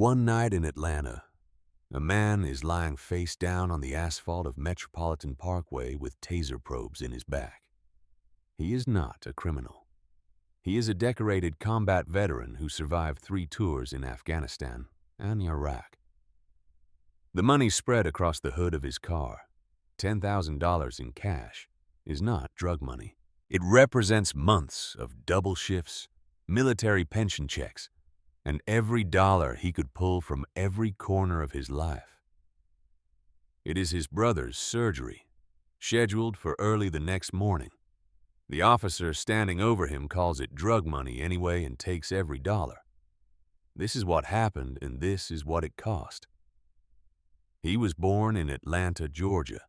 One night in Atlanta, a man is lying face down on the asphalt of Metropolitan Parkway with taser probes in his back. He is not a criminal. He is a decorated combat veteran who survived 3 tours in Afghanistan and Iraq. The money spread across the hood of his car, $10,000 in cash, is not drug money. It represents months of double shifts, military pension checks, and every dollar he could pull from every corner of his life. It is his brother's surgery, scheduled for early the next morning. The officer standing over him calls it drug money anyway and takes every dollar. This is what happened, and this is what it cost. He was born in Atlanta, Georgia,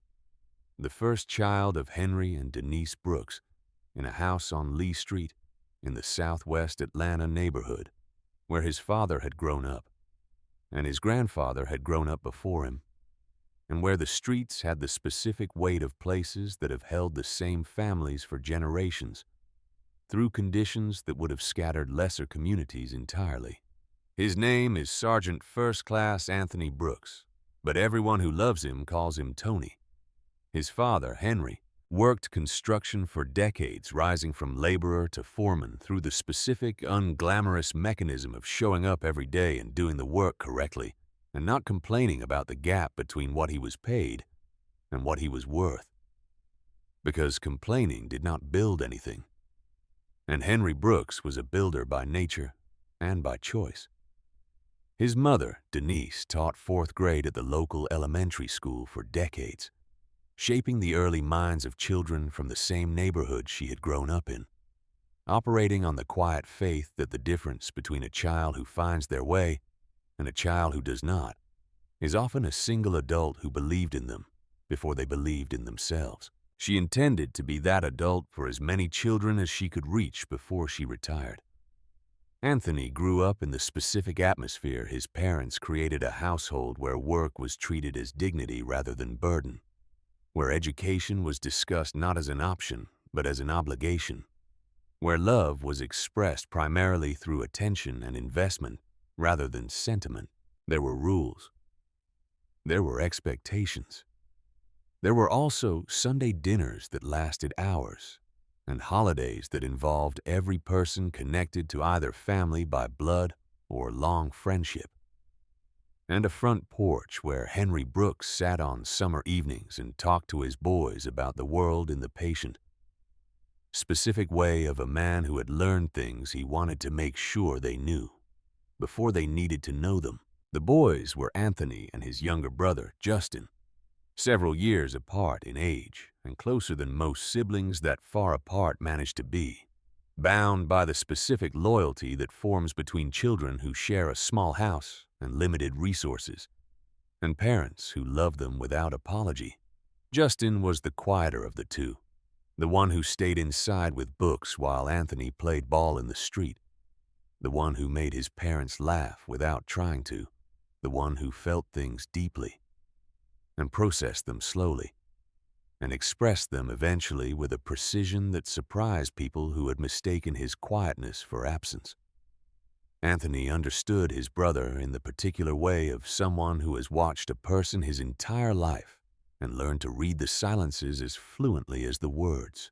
the first child of Henry and Denise Brooks, in a house on Lee Street in the southwest Atlanta neighborhood, where his father had grown up, and his grandfather had grown up before him, and where the streets had the specific weight of places that have held the same families for generations, through conditions that would have scattered lesser communities entirely. His name is Sergeant First Class Anthony Brooks, but everyone who loves him calls him Tony. His father, Henry, worked construction for decades, rising from laborer to foreman through the specific, unglamorous mechanism of showing up every day and doing the work correctly, and not complaining about the gap between what he was paid and what he was worth. Because complaining did not build anything. And Henry Brooks was a builder by nature and by choice. His mother, Denise, taught 4th grade at the local elementary school for decades, shaping the early minds of children from the same neighborhood she had grown up in, operating on the quiet faith that the difference between a child who finds their way and a child who does not is often a single adult who believed in them before they believed in themselves. She intended to be that adult for as many children as she could reach before she retired. Anthony grew up in the specific atmosphere his parents created, a household where work was treated as dignity rather than burden, where education was discussed not as an option, but as an obligation, where love was expressed primarily through attention and investment rather than sentiment. There were rules. There were expectations. There were also Sunday dinners that lasted hours, and holidays that involved every person connected to either family by blood or long friendship, and a front porch where Henry Brooks sat on summer evenings and talked to his boys about the world in the patient, specific way of a man who had learned things he wanted to make sure they knew before they needed to know them. The boys were Anthony and his younger brother, Justin, several years apart in age and closer than most siblings that far apart manage to be, bound by the specific loyalty that forms between children who share a small house and limited resources, and parents who love them without apology. Justin was the quieter of the two, the one who stayed inside with books while Anthony played ball in the street, the one who made his parents laugh without trying to, the one who felt things deeply and processed them slowly and expressed them eventually with a precision that surprised people who had mistaken his quietness for absence. Anthony understood his brother in the particular way of someone who has watched a person his entire life and learned to read the silences as fluently as the words.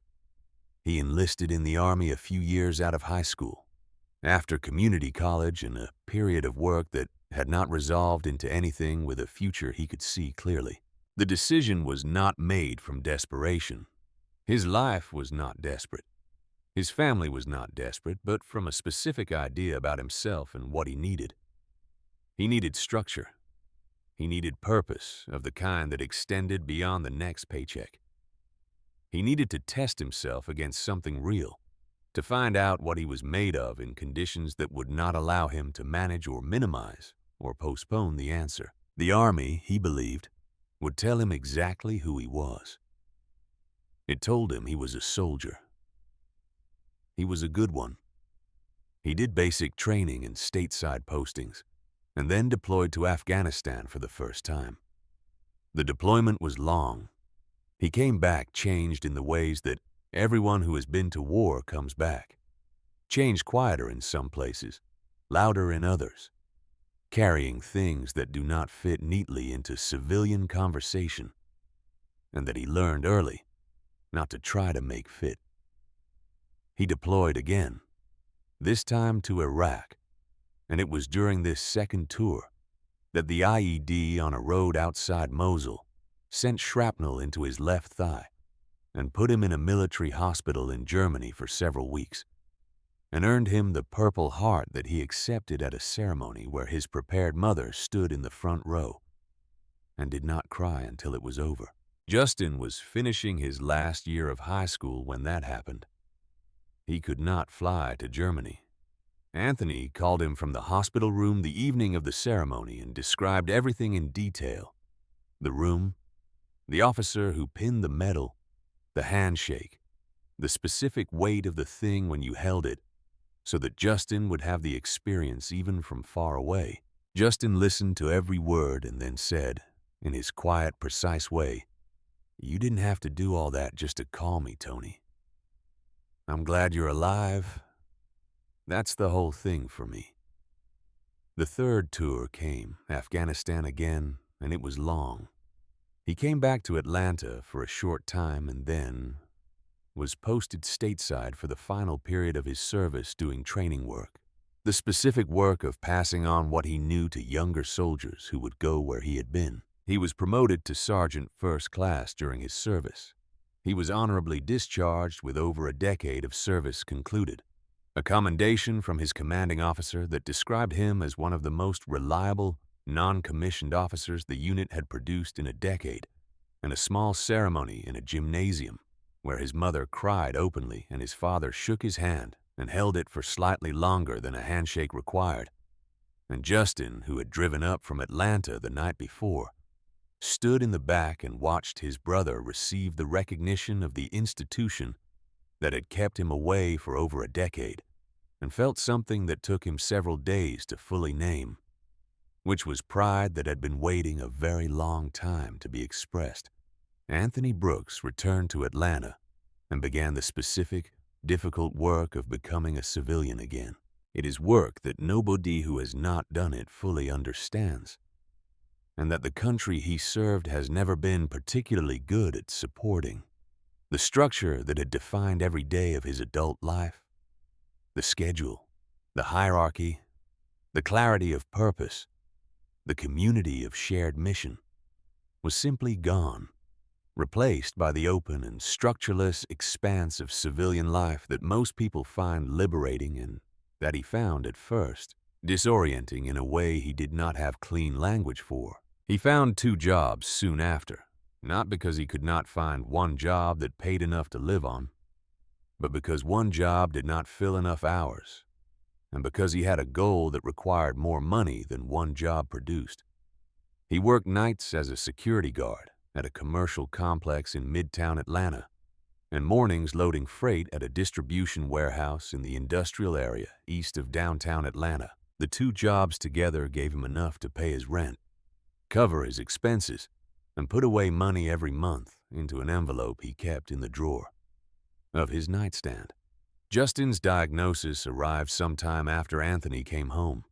He enlisted in the Army a few years out of high school, after community college and a period of work that had not resolved into anything with a future he could see clearly. The decision was not made from desperation. His life was not desperate. His family was not desperate, but from a specific idea about himself and what he needed. He needed structure. He needed purpose of the kind that extended beyond the next paycheck. He needed to test himself against something real, to find out what he was made of in conditions that would not allow him to manage or minimize or postpone the answer. The Army, he believed, would tell him exactly who he was. It told him he was a soldier. He was a good one. He did basic training and stateside postings, and then deployed to Afghanistan for the first time. The deployment was long. He came back changed in the ways that everyone who has been to war comes back. Changed quieter in some places, louder in others. carrying things that do not fit neatly into civilian conversation, and that he learned early not to try to make fit. He deployed again, this time to Iraq, and it was during this second tour that the IED on a road outside Mosul sent shrapnel into his left thigh and put him in a military hospital in Germany for several weeks, and earned him the Purple Heart that he accepted at a ceremony where his prepared mother stood in the front row and did not cry until it was over. Justin was finishing his last year of high school when that happened. He could not fly to Germany. Anthony called him from the hospital room the evening of the ceremony and described everything in detail. The room, the officer who pinned the medal, the handshake, the specific weight of the thing when you held it, so that Justin would have the experience even from far away. Justin listened to every word and then said, in his quiet, precise way, "You didn't have to do all that just to call me, Tony. I'm glad you're alive. That's the whole thing for me." The third tour came, Afghanistan again, and it was long. He came back to Atlanta for a short time and then was posted stateside for the final period of his service doing training work, the specific work of passing on what he knew to younger soldiers who would go where he had been. He was promoted to Sergeant First Class during his service. He was honorably discharged with over a decade of service concluded, a commendation from his commanding officer that described him as one of the most reliable, non-commissioned officers the unit had produced in a decade, and a small ceremony in a gymnasium where his mother cried openly and his father shook his hand and held it for slightly longer than a handshake required. And Justin, who had driven up from Atlanta the night before, stood in the back and watched his brother receive the recognition of the institution that had kept him away for over a decade, and felt something that took him several days to fully name, which was pride that had been waiting a very long time to be expressed. Anthony Brooks returned to Atlanta and began the specific, difficult work of becoming a civilian again. It is work that nobody who has not done it fully understands, and that the country he served has never been particularly good at supporting. The structure that had defined every day of his adult life, the schedule, the hierarchy, the clarity of purpose, the community of shared mission, was simply gone, replaced by the open and structureless expanse of civilian life that most people find liberating and that he found at first disorienting in a way he did not have clean language for. He found 2 jobs soon after, not because he could not find one job that paid enough to live on, but because one job did not fill enough hours, and because he had a goal that required more money than one job produced. He worked nights as a security guard at a commercial complex in Midtown Atlanta, and mornings loading freight at a distribution warehouse in the industrial area east of downtown Atlanta. The 2 jobs together gave him enough to pay his rent, cover his expenses, and put away money every month into an envelope he kept in the drawer of his nightstand. Justin's diagnosis arrived sometime after Anthony came home,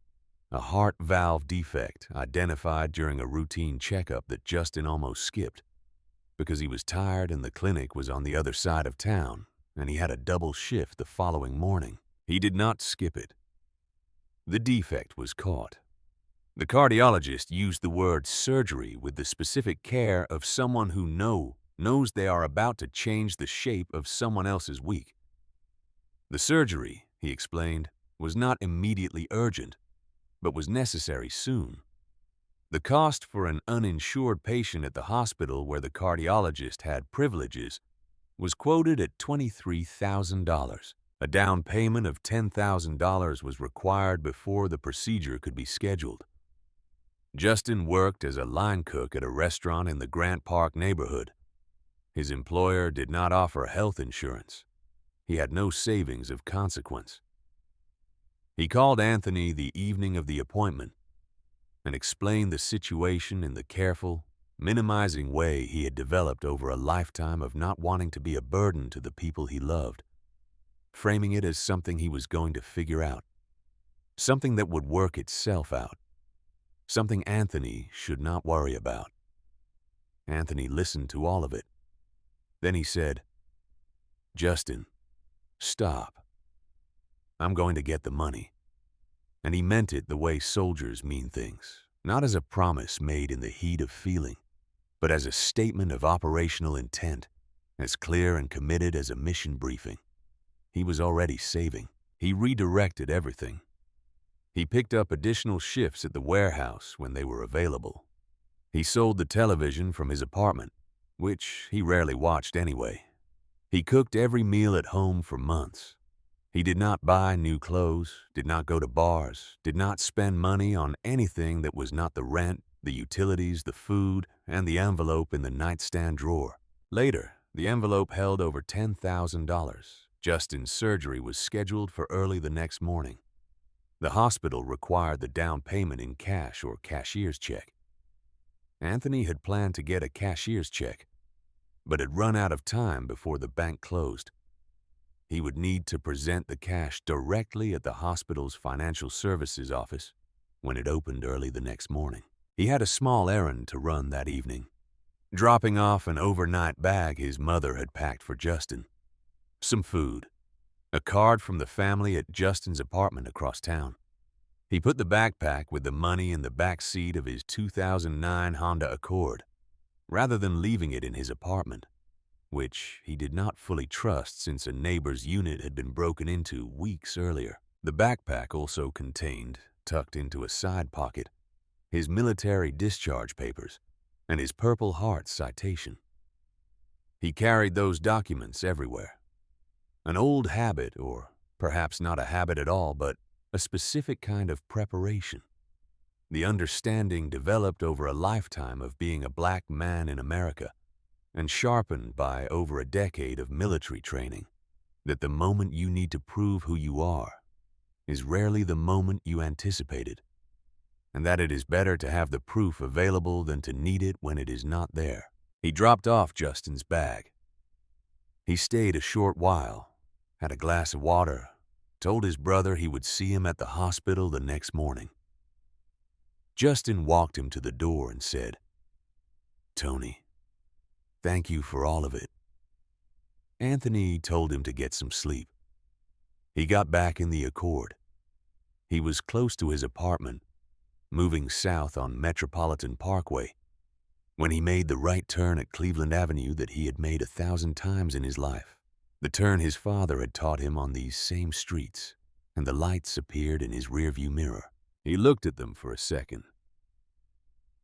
a heart valve defect identified during a routine checkup that Justin almost skipped because he was tired and the clinic was on the other side of town and he had a double shift the following morning. He did not skip it. The defect was caught. The cardiologist used the word surgery with the specific care of someone who knows they are about to change the shape of someone else's week. The surgery, he explained, was not immediately urgent, but was necessary soon. The cost for an uninsured patient at the hospital where the cardiologist had privileges was quoted at $23,000. A down payment of $10,000 was required before the procedure could be scheduled. Justin worked as a line cook at a restaurant in the Grant Park neighborhood. His employer did not offer health insurance. He had no savings of consequence. He called Anthony the evening of the appointment and explained the situation in the careful, minimizing way he had developed over a lifetime of not wanting to be a burden to the people he loved, framing it as something he was going to figure out, something that would work itself out. something Anthony should not worry about. Anthony listened to all of it. Then he said, "Justin, stop. I'm going to get the money." And he meant it the way soldiers mean things, not as a promise made in the heat of feeling, but as a statement of operational intent, as clear and committed as a mission briefing. He was already saving. He redirected everything. He picked up additional shifts at the warehouse when they were available. He sold the television from his apartment, which he rarely watched anyway. He cooked every meal at home for months. He did not buy new clothes, did not go to bars, did not spend money on anything that was not the rent, the utilities, the food, and the envelope in the nightstand drawer. Later, the envelope held over $10,000. Justin's surgery was scheduled for early the next morning. The hospital required the down payment in cash or cashier's check. Anthony had planned to get a cashier's check, but had run out of time before the bank closed. He would need to present the cash directly at the hospital's financial services office when it opened early the next morning. He had a small errand to run that evening, dropping off an overnight bag his mother had packed for Justin, some food, a card from the family at Justin's apartment across town. He put the backpack with the money in the back seat of his 2009 Honda Accord, rather than leaving it in his apartment, which he did not fully trust since a neighbor's unit had been broken into weeks earlier. The backpack also contained, tucked into a side pocket, his military discharge papers and his Purple Heart citation. He carried those documents everywhere. An old habit, or perhaps not a habit at all, but a specific kind of preparation. The understanding developed over a lifetime of being a black man in America, and sharpened by over a decade of military training, that the moment you need to prove who you are is rarely the moment you anticipated, and that it is better to have the proof available than to need it when it is not there. He dropped off Justin's bag. He stayed a short while, had a glass of water, told his brother he would see him at the hospital the next morning. Justin walked him to the door and said, "Tony, thank you for all of it." Anthony told him to get some sleep. He got back in the Accord. He was close to his apartment, moving south on Metropolitan Parkway, when he made the right turn at Cleveland Avenue that he had made 1,000 times in his life. The turn his father had taught him on these same streets, and the lights appeared in his rearview mirror. He looked at them for a second.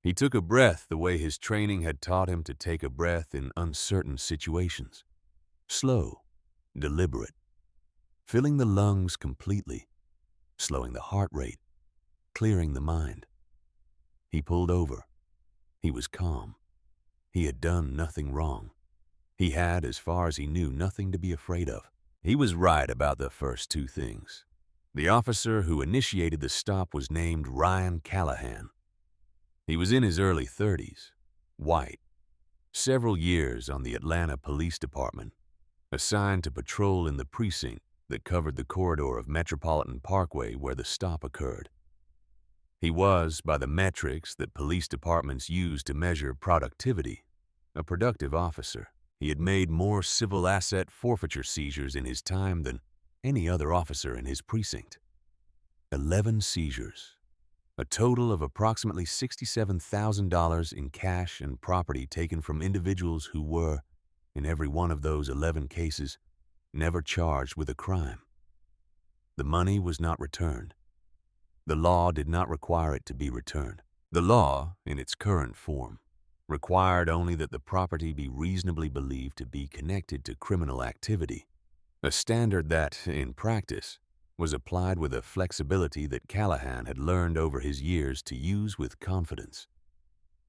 He took a breath the way his training had taught him to take a breath in uncertain situations. Slow, deliberate, filling the lungs completely, slowing the heart rate, clearing the mind. He pulled over. He was calm. He had done nothing wrong. He had, as far as he knew, nothing to be afraid of. He was right about the first two things. The officer who initiated the stop was named Ryan Callahan. He was in his early 30s, white, several years on the Atlanta Police Department, assigned to patrol in the precinct that covered the corridor of Metropolitan Parkway where the stop occurred. He was, by the metrics that police departments use to measure productivity, a productive officer. He had made more civil asset forfeiture seizures in his time than any other officer in his precinct. 11 seizures, a total of approximately $67,000 in cash and property taken from individuals who were, in every one of those 11 cases, never charged with a crime. The money was not returned. The law did not require it to be returned. The law, in its current form, required only that the property be reasonably believed to be connected to criminal activity, a standard that, in practice, was applied with a flexibility that Callahan had learned over his years to use with confidence.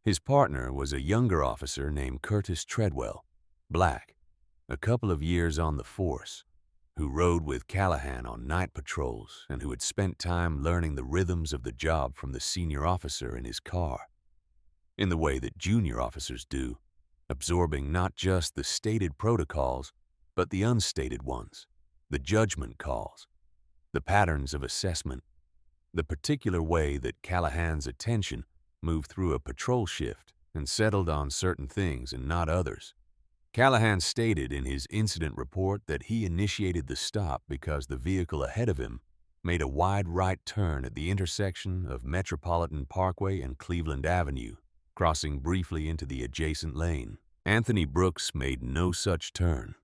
His partner was a younger officer named Curtis Treadwell, black, a couple of years on the force, who rode with Callahan on night patrols and who had spent time learning the rhythms of the job from the senior officer in his car, in the way that junior officers do, absorbing not just the stated protocols, but the unstated ones, the judgment calls, the patterns of assessment, the particular way that Callahan's attention moved through a patrol shift and settled on certain things and not others. Callahan stated in his incident report that he initiated the stop because the vehicle ahead of him made a wide right turn at the intersection of Metropolitan Parkway and Cleveland Avenue, crossing briefly into the adjacent lane. Anthony Brooks made no such turn.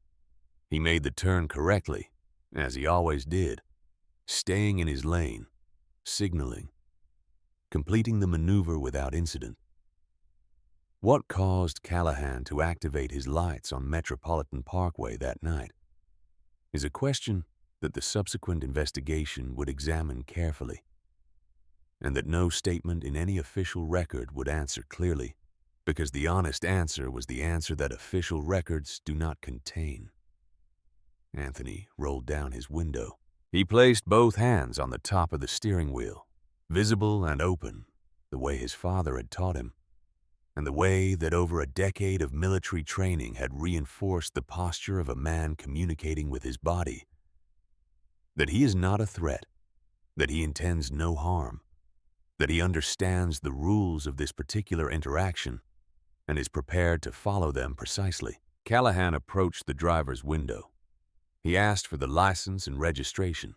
He made the turn correctly, as he always did, staying in his lane, signaling, completing the maneuver without incident. What caused Callahan to activate his lights on Metropolitan Parkway that night is a question that the subsequent investigation would examine carefully, and that no statement in any official record would answer clearly, because the honest answer was the answer that official records do not contain. Anthony rolled down his window. He placed both hands on the top of the steering wheel, visible and open, the way his father had taught him, and the way that over a decade of military training had reinforced the posture of a man communicating with his body. That he is not a threat, that he intends no harm, that he understands the rules of this particular interaction and is prepared to follow them precisely. Callahan approached the driver's window. He asked for the license and registration.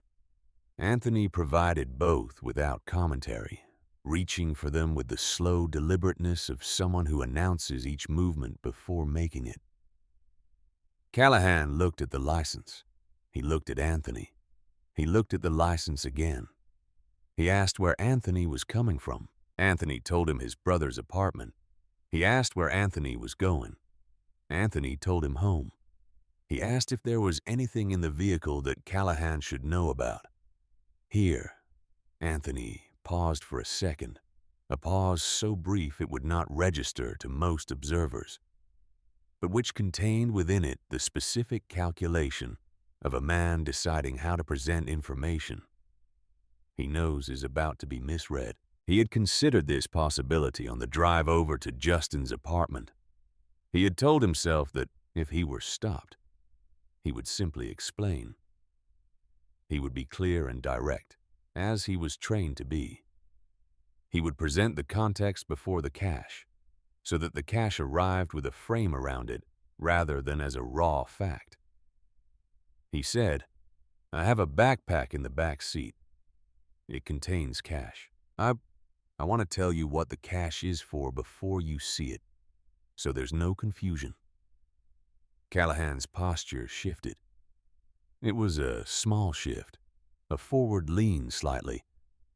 Anthony provided both without commentary, reaching for them with the slow deliberateness of someone who announces each movement before making it. Callahan looked at the license. He looked at Anthony. He looked at the license again. He asked where Anthony was coming from. Anthony told him his brother's apartment. He asked where Anthony was going. Anthony told him home. He asked if there was anything in the vehicle that Callahan should know about. Here, Anthony paused for a second, a pause so brief it would not register to most observers, but which contained within it the specific calculation of a man deciding how to present information he knows is about to be misread. He had considered this possibility on the drive over to Justin's apartment. He had told himself that if he were stopped, he would simply explain. He would be clear and direct, as he was trained to be. He would present the context before the cache, so that the cache arrived with a frame around it rather than as a raw fact. He said, "I have a backpack in the back seat. It contains cash. I want to tell you what the cash is for before you see it, so there's no confusion." Callahan's posture shifted. It was a small shift, a forward lean slightly,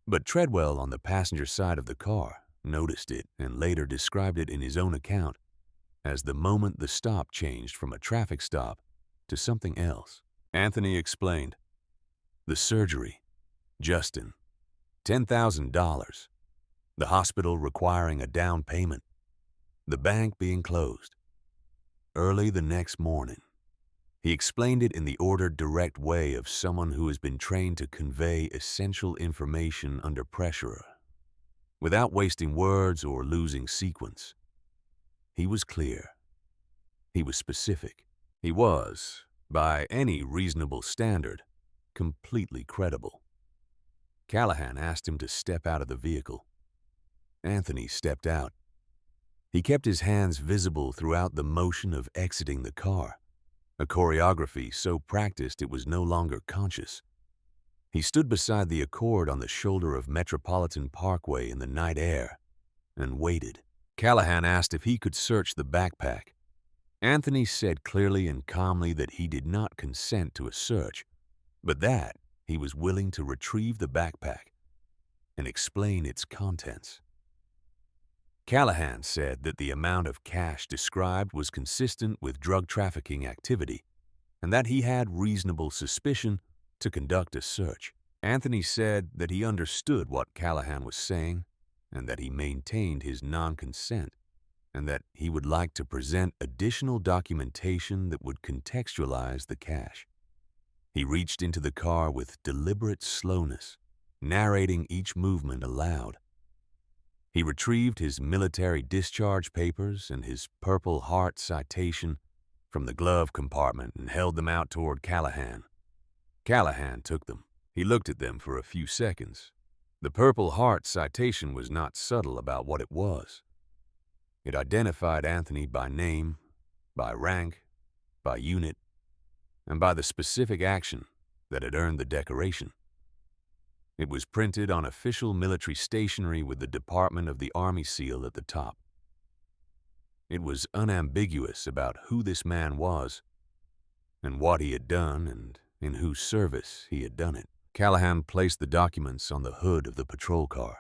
but Treadwell on the passenger side of the car noticed it and later described it in his own account as the moment the stop changed from a traffic stop to something else. Anthony explained. The surgery, Justin, $10,000. The hospital requiring a down payment. The bank being closed. Early the next morning. He explained it in the ordered, direct way of someone who has been trained to convey essential information under pressure, without wasting words or losing sequence. He was clear. He was specific. He was, by any reasonable standard, completely credible. Callahan asked him to step out of the vehicle. Anthony stepped out. He kept his hands visible throughout the motion of exiting the car, a choreography so practiced it was no longer conscious. He stood beside the Accord on the shoulder of Metropolitan Parkway in the night air and waited. Callahan asked if he could search the backpack. Anthony said clearly and calmly that he did not consent to a search, but that he was willing to retrieve the backpack and explain its contents. Callahan said that the amount of cash described was consistent with drug trafficking activity and that he had reasonable suspicion to conduct a search. Anthony said that he understood what Callahan was saying and that he maintained his non-consent and that he would like to present additional documentation that would contextualize the cash. He reached into the car with deliberate slowness, narrating each movement aloud. He retrieved his military discharge papers and his Purple Heart citation from the glove compartment and held them out toward Callahan. Callahan took them. He looked at them for a few seconds, The Purple Heart citation was not subtle about what it was. It identified Anthony by name, by rank, by unit, and by the specific action that had earned the decoration. It was printed on official military stationery with the Department of the Army seal at the top. It was unambiguous about who this man was and what he had done and in whose service he had done it. Callahan placed the documents on the hood of the patrol car.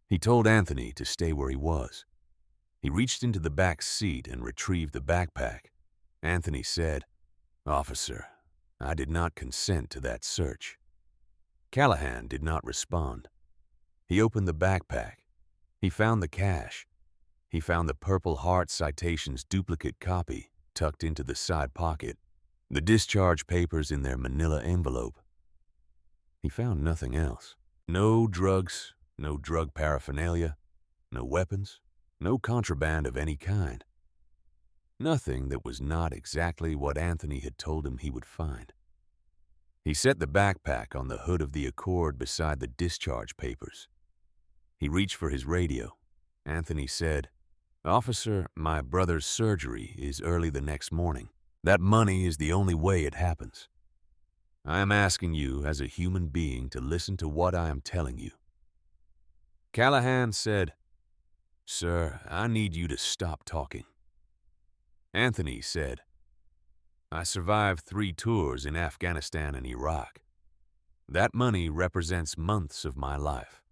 He told Anthony to stay where he was. He reached into the back seat and retrieved the backpack. Anthony said, "Officer, I did not consent to that search." Callahan did not respond. He opened the backpack. He found the cash. He found the Purple Heart citation's duplicate copy tucked into the side pocket, the discharge papers in their manila envelope. He found nothing else. No drugs, no drug paraphernalia, no weapons, no contraband of any kind. Nothing that was not exactly what Anthony had told him he would find. He set the backpack on the hood of the Accord beside the discharge papers. He reached for his radio. Anthony said, "Officer, my brother's surgery is early the next morning. That money is the only way it happens. I am asking you as a human being to listen to what I am telling you." Callahan said, "Sir, I need you to stop talking." Anthony said, "I survived 3 tours in Afghanistan and Iraq. That money represents months of my life.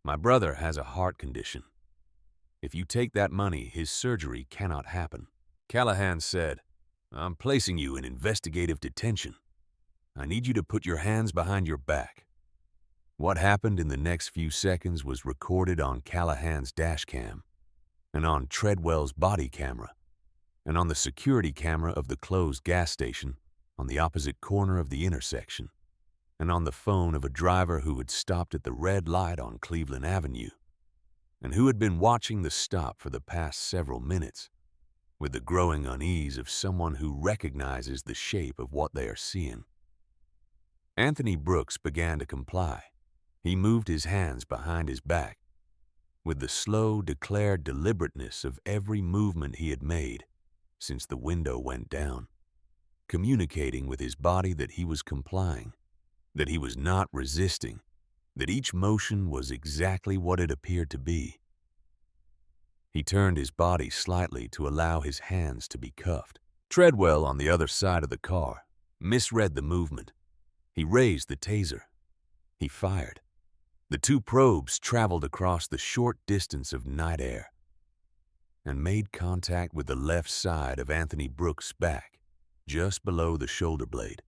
My brother has a heart condition. If you take that money, his surgery cannot happen." Callahan said, "I'm placing you in investigative detention. I need you to put your hands behind your back." What happened in the next few seconds was recorded on Callahan's dash cam, and on Treadwell's body camera, and on the security camera of the closed gas station on the opposite corner of the intersection, and on the phone of a driver who had stopped at the red light on Cleveland Avenue, and who had been watching the stop for the past several minutes, with the growing unease of someone who recognizes the shape of what they are seeing. Anthony Brooks began to comply. He moved his hands behind his back, with the slow, declared deliberateness of every movement he had made since the window went down, communicating with his body that he was complying, that he was not resisting, that each motion was exactly what it appeared to be. He turned his body slightly to allow his hands to be cuffed. Treadwell, on the other side of the car, misread the movement. He raised the taser. He fired. The 2 probes traveled across the short distance of night air and made contact with the left side of Anthony Brooks' back, just below the shoulder blade.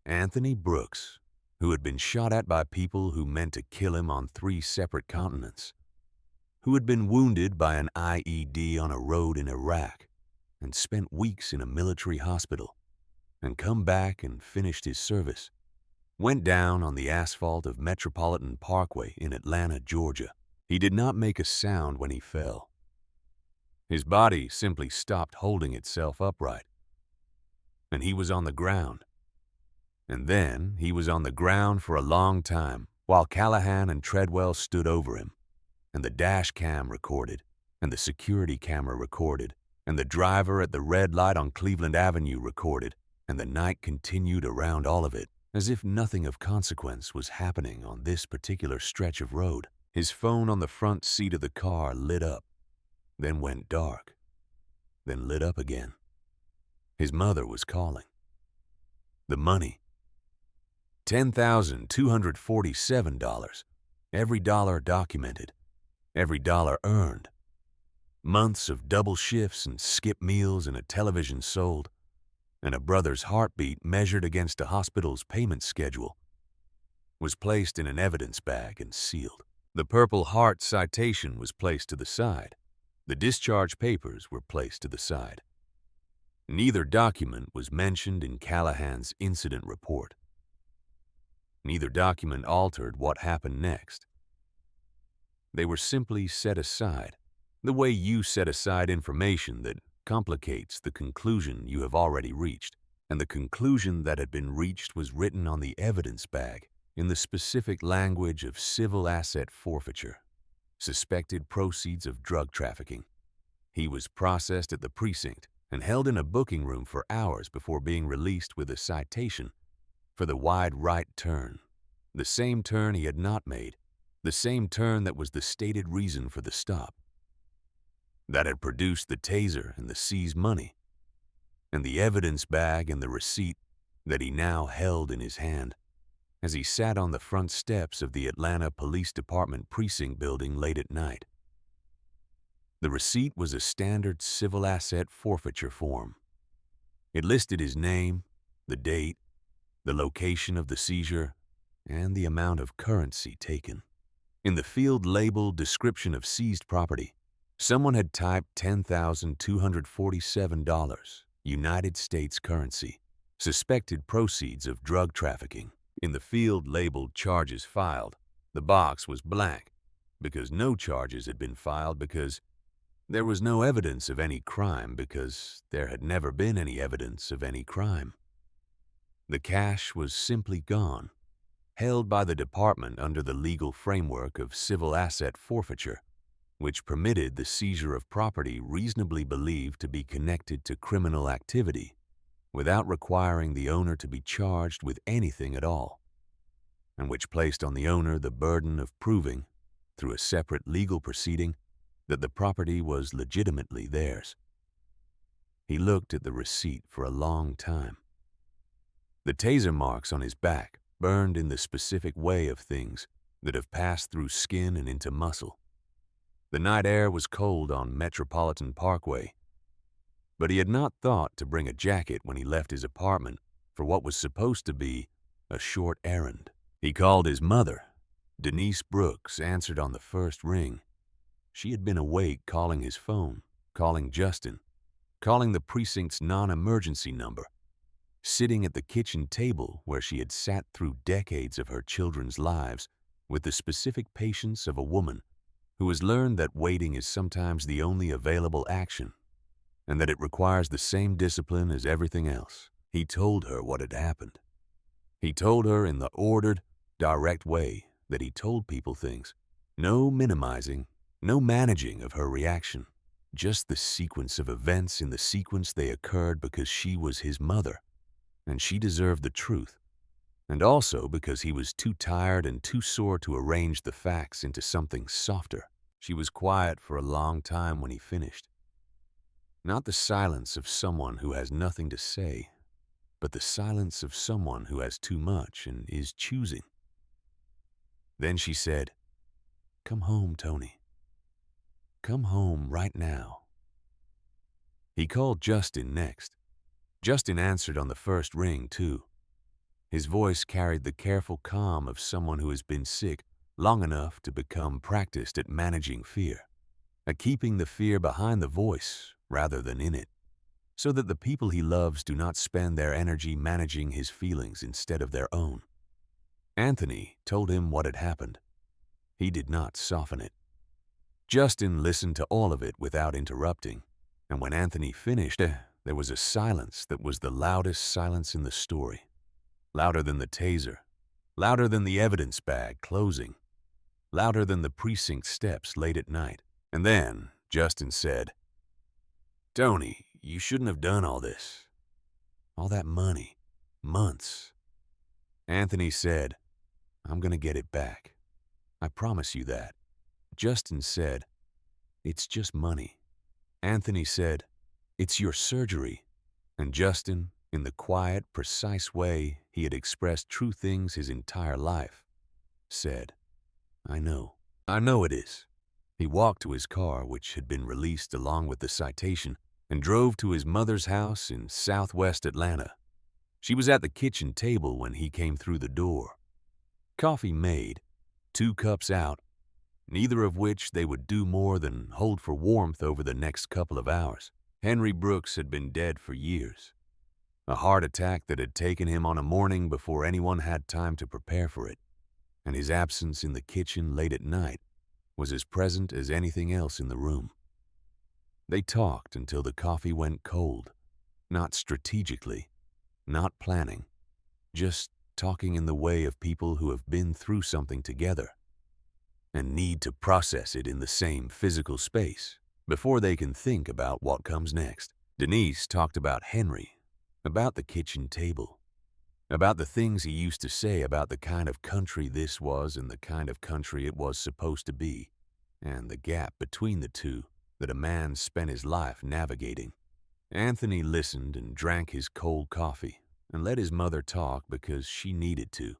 Anthony Brooks, who had been shot at by people who meant to kill him on 3 separate continents, who had been wounded by an IED on a road in Iraq and spent weeks in a military hospital, and come back and finished his service, went down on the asphalt of Metropolitan Parkway in Atlanta, Georgia. He did not make a sound when he fell. His body simply stopped holding itself upright, and he was on the ground. And then he was on the ground for a long time while Callahan and Treadwell stood over him, and the dash cam recorded, and the security camera recorded, and the driver at the red light on Cleveland Avenue recorded, and the night continued around all of it, as if nothing of consequence was happening on this particular stretch of road. His phone on the front seat of the car lit up, then went dark, then lit up again. His mother was calling. The money. $10,247. Every dollar documented. Every dollar earned. Months of double shifts and skip meals and a television sold, and a brother's heartbeat measured against a hospital's payment schedule, was placed in an evidence bag and sealed. The Purple Heart citation was placed to the side. The discharge papers were placed to the side. Neither document was mentioned in Callahan's incident report. Neither document altered what happened next. They were simply set aside, the way you set aside information that complicates the conclusion you have already reached, and the conclusion that had been reached was written on the evidence bag in the specific language of civil asset forfeiture, suspected proceeds of drug trafficking. He was processed at the precinct and held in a booking room for hours before being released with a citation for the wide right turn, the same turn he had not made, the same turn that was the stated reason for the stop, that had produced the taser and the seized money, and the evidence bag and the receipt that he now held in his hand as he sat on the front steps of the Atlanta Police Department precinct building late at night. The receipt was a standard civil asset forfeiture form. It listed his name, the date, the location of the seizure, and the amount of currency taken. In the field labeled description of seized property, someone had typed $10,247, United States currency, suspected proceeds of drug trafficking. In the field labeled charges filed, the box was blank because no charges had been filed because there was no evidence of any crime because there had never been any evidence of any crime. The cash was simply gone, held by the department under the legal framework of civil asset forfeiture, which permitted the seizure of property reasonably believed to be connected to criminal activity without requiring the owner to be charged with anything at all, and which placed on the owner the burden of proving, through a separate legal proceeding, that the property was legitimately theirs. He looked at the receipt for a long time. The taser marks on his back burned in the specific way of things that have passed through skin and into muscle. The night air was cold on Metropolitan Parkway, but he had not thought to bring a jacket when he left his apartment for what was supposed to be a short errand. He called his mother. Denise Brooks answered on the first ring. She had been awake calling his phone, calling Justin, calling the precinct's non-emergency number, sitting at the kitchen table where she had sat through decades of her children's lives with the specific patience of a woman who has learned that waiting is sometimes the only available action and that it requires the same discipline as everything else. He told her what had happened. He told her in the ordered, direct way that he told people things. No minimizing, no managing of her reaction. Just the sequence of events in the sequence they occurred because she was his mother, and she deserved the truth, and also because he was too tired and too sore to arrange the facts into something softer. She was quiet for a long time when he finished. Not the silence of someone who has nothing to say, but the silence of someone who has too much and is choosing. Then she said, "Come home, Tony. Come home right now." He called Justin next. Justin answered on the first ring, too. His voice carried the careful calm of someone who has been sick long enough to become practiced at managing fear, at keeping the fear behind the voice rather than in it, so that the people he loves do not spend their energy managing his feelings instead of their own. Anthony told him what had happened. He did not soften it. Justin listened to all of it without interrupting, and when Anthony finished, there was a silence that was the loudest silence in the story. Louder than the taser, louder than the evidence bag closing, louder than the precinct steps late at night. And then Justin said, "Tony, you shouldn't have done all this. All that money. Months." Anthony said, "I'm going to get it back. I promise you that." Justin said, "It's just money." Anthony said, "It's your surgery." And Justin, in the quiet, precise way he had expressed true things his entire life, said, I know it is." He walked to his car, which had been released along with the citation, and drove to his mother's house in southwest Atlanta. She was at the kitchen table when he came through the door. Coffee made, 2 cups out, neither of which they would do more than hold for warmth over the next couple of hours. Henry Brooks had been dead for years. A heart attack that had taken him on a morning before anyone had time to prepare for it, and his absence in the kitchen late at night was as present as anything else in the room. They talked until the coffee went cold, not strategically, not planning, just talking in the way of people who have been through something together and need to process it in the same physical space before they can think about what comes next. Denise talked about Henry, about the kitchen table, about the things he used to say about the kind of country this was and the kind of country it was supposed to be, and the gap between the two that a man spent his life navigating. Anthony listened and drank his cold coffee and let his mother talk because she needed to,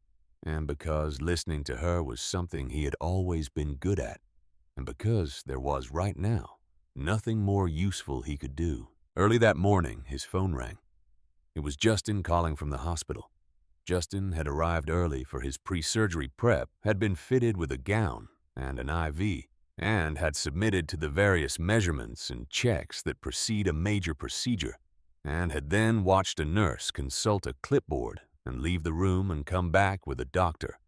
and because listening to her was something he had always been good at, and because there was right now nothing more useful he could do. Early that morning, his phone rang. It was Justin calling from the hospital. Justin had arrived early for his pre-surgery prep, had been fitted with a gown and an IV, and had submitted to the various measurements and checks that precede a major procedure, and had then watched a nurse consult a clipboard and leave the room and come back with a doctor,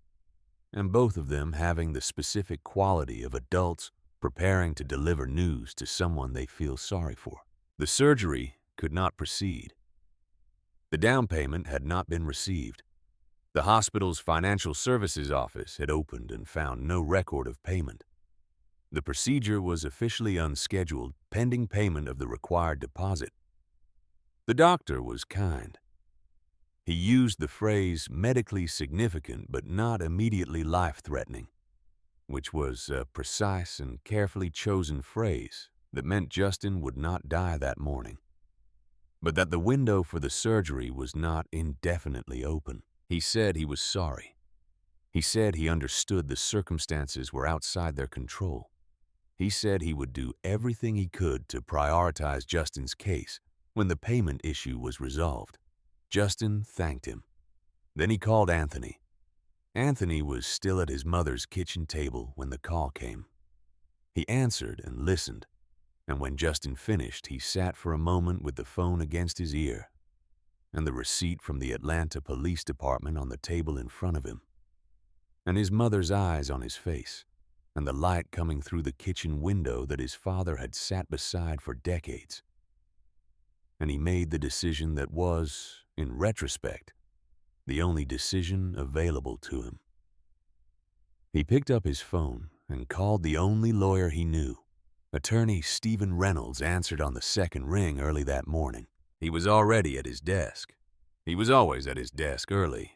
and both of them having the specific quality of adults preparing to deliver news to someone they feel sorry for. The surgery could not proceed. The down payment had not been received. The hospital's financial services office had opened and found no record of payment. The procedure was officially unscheduled pending payment of the required deposit. The doctor was kind. He used the phrase medically significant but not immediately life-threatening, which was a precise and carefully chosen phrase that meant Justin would not die that morning, but that the window for the surgery was not indefinitely open. He said he was sorry. He said he understood the circumstances were outside their control. He said he would do everything he could to prioritize Justin's case when the payment issue was resolved. Justin thanked him. Then he called Anthony. Anthony was still at his mother's kitchen table when the call came. He answered and listened, and when Justin finished, he sat for a moment with the phone against his ear and the receipt from the Atlanta Police Department on the table in front of him, and his mother's eyes on his face, and the light coming through the kitchen window that his father had sat beside for decades. And he made the decision that was, in retrospect, the only decision available to him. He picked up his phone and called the only lawyer he knew. Attorney Stephen Reynolds answered on the second ring early that morning. He was already at his desk. He was always at his desk early.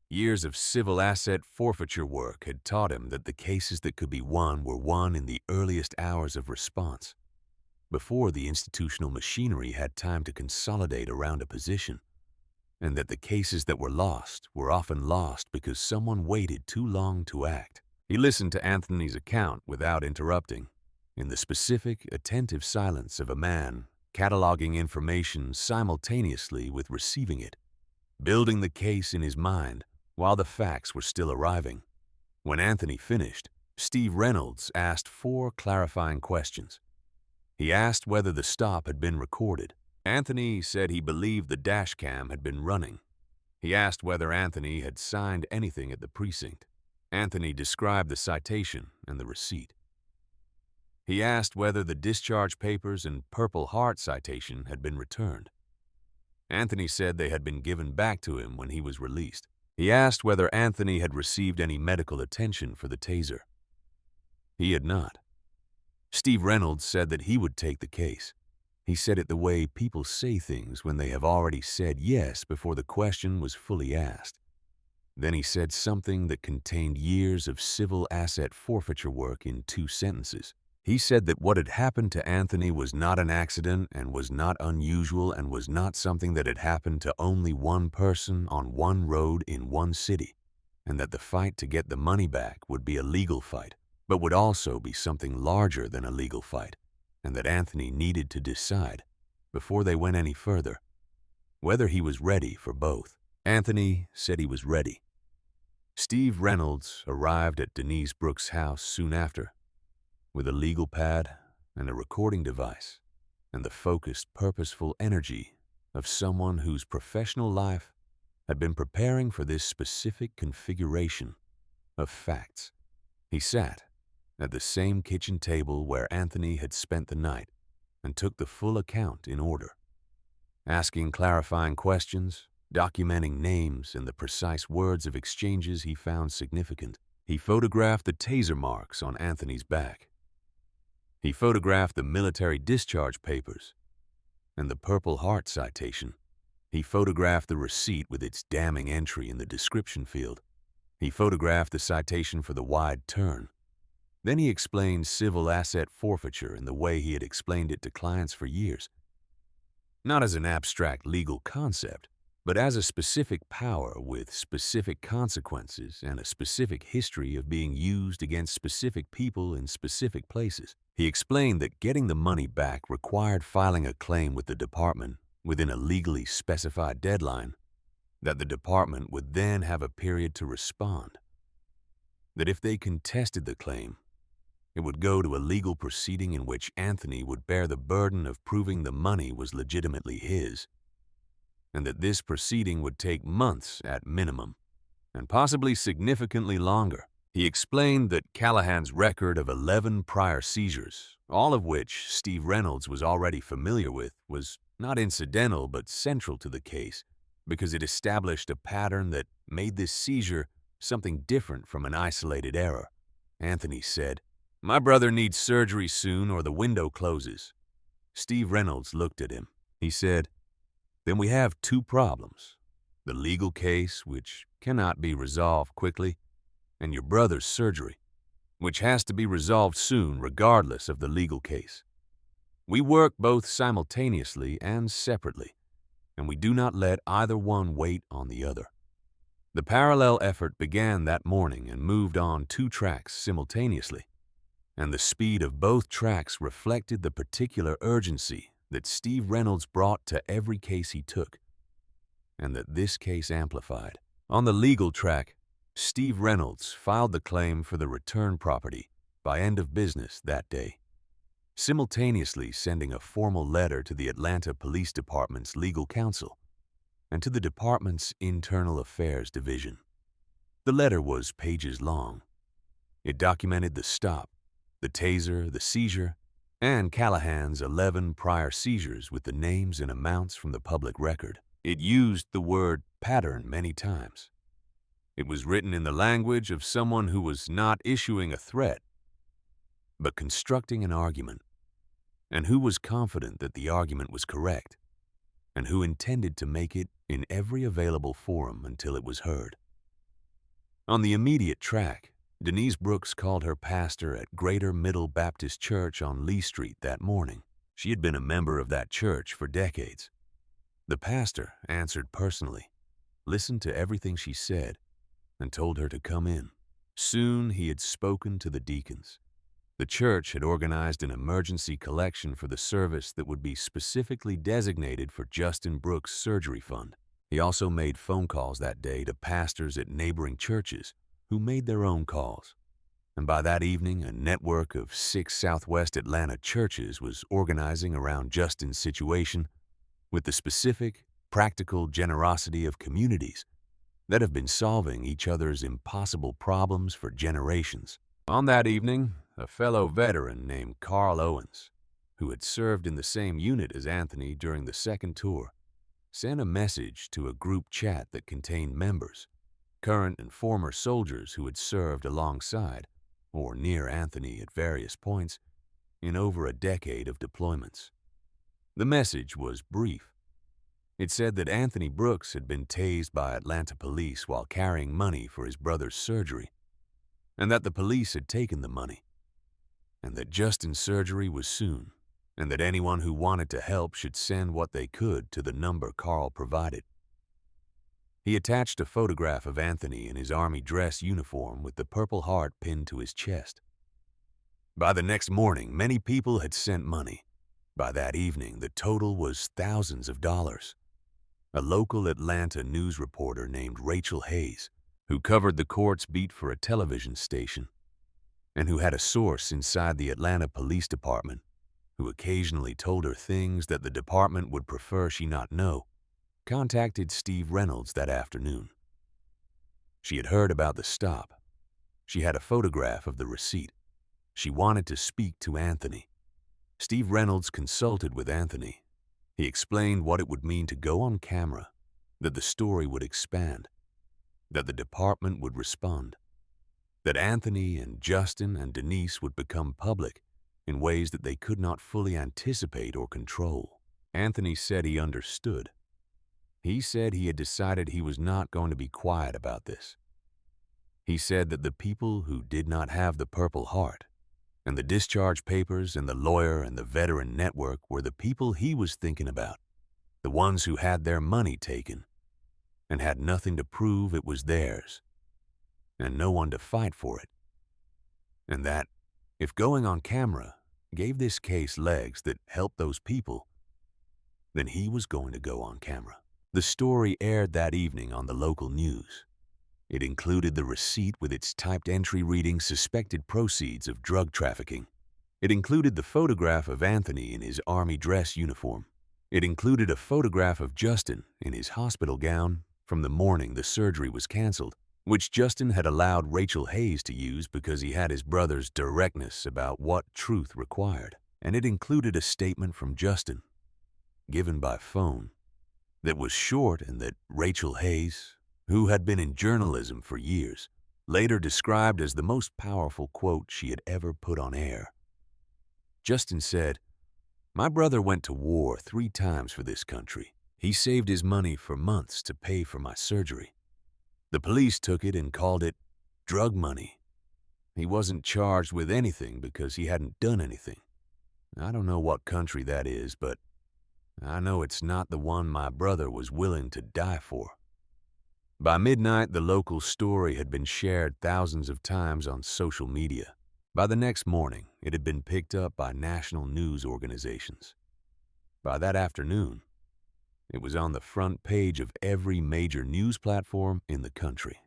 Years of civil asset forfeiture work had taught him that the cases that could be won were won in the earliest hours of response, before the institutional machinery had time to consolidate around a position, and that the cases that were lost were often lost because someone waited too long to act. He listened to Anthony's account without interrupting, in the specific, attentive silence of a man cataloging information simultaneously with receiving it, building the case in his mind while the facts were still arriving. When Anthony finished, Steve Reynolds asked 4 clarifying questions. He asked whether the stop had been recorded. Anthony said he believed the dash cam had been running. He asked whether Anthony had signed anything at the precinct. Anthony described the citation and the receipt. He asked whether the discharge papers and Purple Heart citation had been returned. Anthony said they had been given back to him when he was released. He asked whether Anthony had received any medical attention for the taser. He had not. Steve Reynolds said that he would take the case. He said it the way people say things when they have already said yes before the question was fully asked. Then he said something that contained years of civil asset forfeiture work in 2 sentences. He said that what had happened to Anthony was not an accident and was not unusual and was not something that had happened to only one person on one road in one city, and that the fight to get the money back would be a legal fight, but would also be something larger than a legal fight, and that Anthony needed to decide, before they went any further, whether he was ready for both. Anthony said he was ready. Steve Reynolds arrived at Denise Brooks' house soon after, with a legal pad and a recording device, and the focused, purposeful energy of someone whose professional life had been preparing for this specific configuration of facts. He sat at the same kitchen table where Anthony had spent the night and took the full account in order, asking clarifying questions documenting names and the precise words of exchanges he found significant. He photographed the taser marks on Anthony's back. He photographed the military discharge papers and the Purple Heart citation. He photographed the receipt with its damning entry in the description field. He photographed the citation for the wide turn. Then he explained civil asset forfeiture in the way he had explained it to clients for years. Not as an abstract legal concept, but as a specific power with specific consequences and a specific history of being used against specific people in specific places. He explained that getting the money back required filing a claim with the department within a legally specified deadline, that the department would then have a period to respond, that if they contested the claim, it would go to a legal proceeding in which Anthony would bear the burden of proving the money was legitimately his, and that this proceeding would take months at minimum, and possibly significantly longer. He explained that Callahan's record of 11 prior seizures, all of which Steve Reynolds was already familiar with, was not incidental but central to the case, because it established a pattern that made this seizure something different from an isolated error. Anthony said, "My brother needs surgery soon or the window closes." Steve Reynolds looked at him. He said, "Then we have two problems. The legal case, which cannot be resolved quickly, and your brother's surgery, which has to be resolved soon regardless of the legal case. We work both simultaneously and separately, and we do not let either one wait on the other." The parallel effort began that morning and moved on 2 tracks simultaneously, and the speed of both tracks reflected the particular urgency that Steve Reynolds brought to every case he took, and that this case amplified. On the legal track, Steve Reynolds filed the claim for the return property by end of business that day, simultaneously sending a formal letter to the Atlanta Police Department's legal counsel and to the department's Internal Affairs Division. The letter was pages long. It documented the stop, the taser, the seizure, and Callahan's 11 prior seizures with the names and amounts from the public record. It used the word pattern many times. It was written in the language of someone who was not issuing a threat, but constructing an argument, and who was confident that the argument was correct, and who intended to make it in every available forum until it was heard. On the immediate track, Denise Brooks called her pastor at Greater Middle Baptist Church on Lee Street that morning. She had been a member of that church for decades. The pastor answered personally, listened to everything she said, and told her to come in. Soon he had spoken to the deacons. The church had organized an emergency collection for the service that would be specifically designated for Justin Brooks' surgery fund. He also made phone calls that day to pastors at neighboring churches who made their own calls. And by that evening, a network of 6 Southwest Atlanta churches was organizing around Justin's situation with the specific, practical generosity of communities that have been solving each other's impossible problems for generations. On that evening, a fellow veteran named Carl Owens, who had served in the same unit as Anthony during the second tour, sent a message to a group chat that contained members, current and former soldiers who had served alongside or near Anthony at various points in over a decade of deployments. The message was brief. It said that Anthony Brooks had been tased by Atlanta police while carrying money for his brother's surgery, and that the police had taken the money, and that Justin's surgery was soon, and that anyone who wanted to help should send what they could to the number Carl provided. He attached a photograph of Anthony in his army dress uniform with the Purple Heart pinned to his chest. By the next morning, many people had sent money. By that evening, the total was thousands of dollars. A local Atlanta news reporter named Rachel Hayes, who covered the courts beat for a television station, and who had a source inside the Atlanta Police Department, who occasionally told her things that the department would prefer she not know, contacted Steve Reynolds that afternoon. She had heard about the stop. She had a photograph of the receipt. She wanted to speak to Anthony. Steve Reynolds consulted with Anthony. He explained what it would mean to go on camera, that the story would expand, that the department would respond, that Anthony and Justin and Denise would become public in ways that they could not fully anticipate or control. Anthony said he understood. He said he had decided he was not going to be quiet about this. He said that the people who did not have the Purple Heart and the discharge papers and the lawyer and the veteran network were the people he was thinking about, the ones who had their money taken and had nothing to prove it was theirs and no one to fight for it. And that, if going on camera gave this case legs that helped those people, then he was going to go on camera. The story aired that evening on the local news. It included the receipt with its typed entry reading suspected proceeds of drug trafficking. It included the photograph of Anthony in his army dress uniform. It included a photograph of Justin in his hospital gown from the morning the surgery was canceled, which Justin had allowed Rachel Hayes to use because he had his brother's directness about what truth required. And it included a statement from Justin, given by phone, that was short and that Rachel Hayes, who had been in journalism for years, later described as the most powerful quote she had ever put on air. Justin said, "My brother went to war 3 times for this country. He saved his money for months to pay for my surgery. The police took it and called it drug money. He wasn't charged with anything because he hadn't done anything. I don't know what country that is, but I know it's not the one my brother was willing to die for." By midnight, the local story had been shared thousands of times on social media. By the next morning, it had been picked up by national news organizations. By that afternoon, it was on the front page of every major news platform in the country.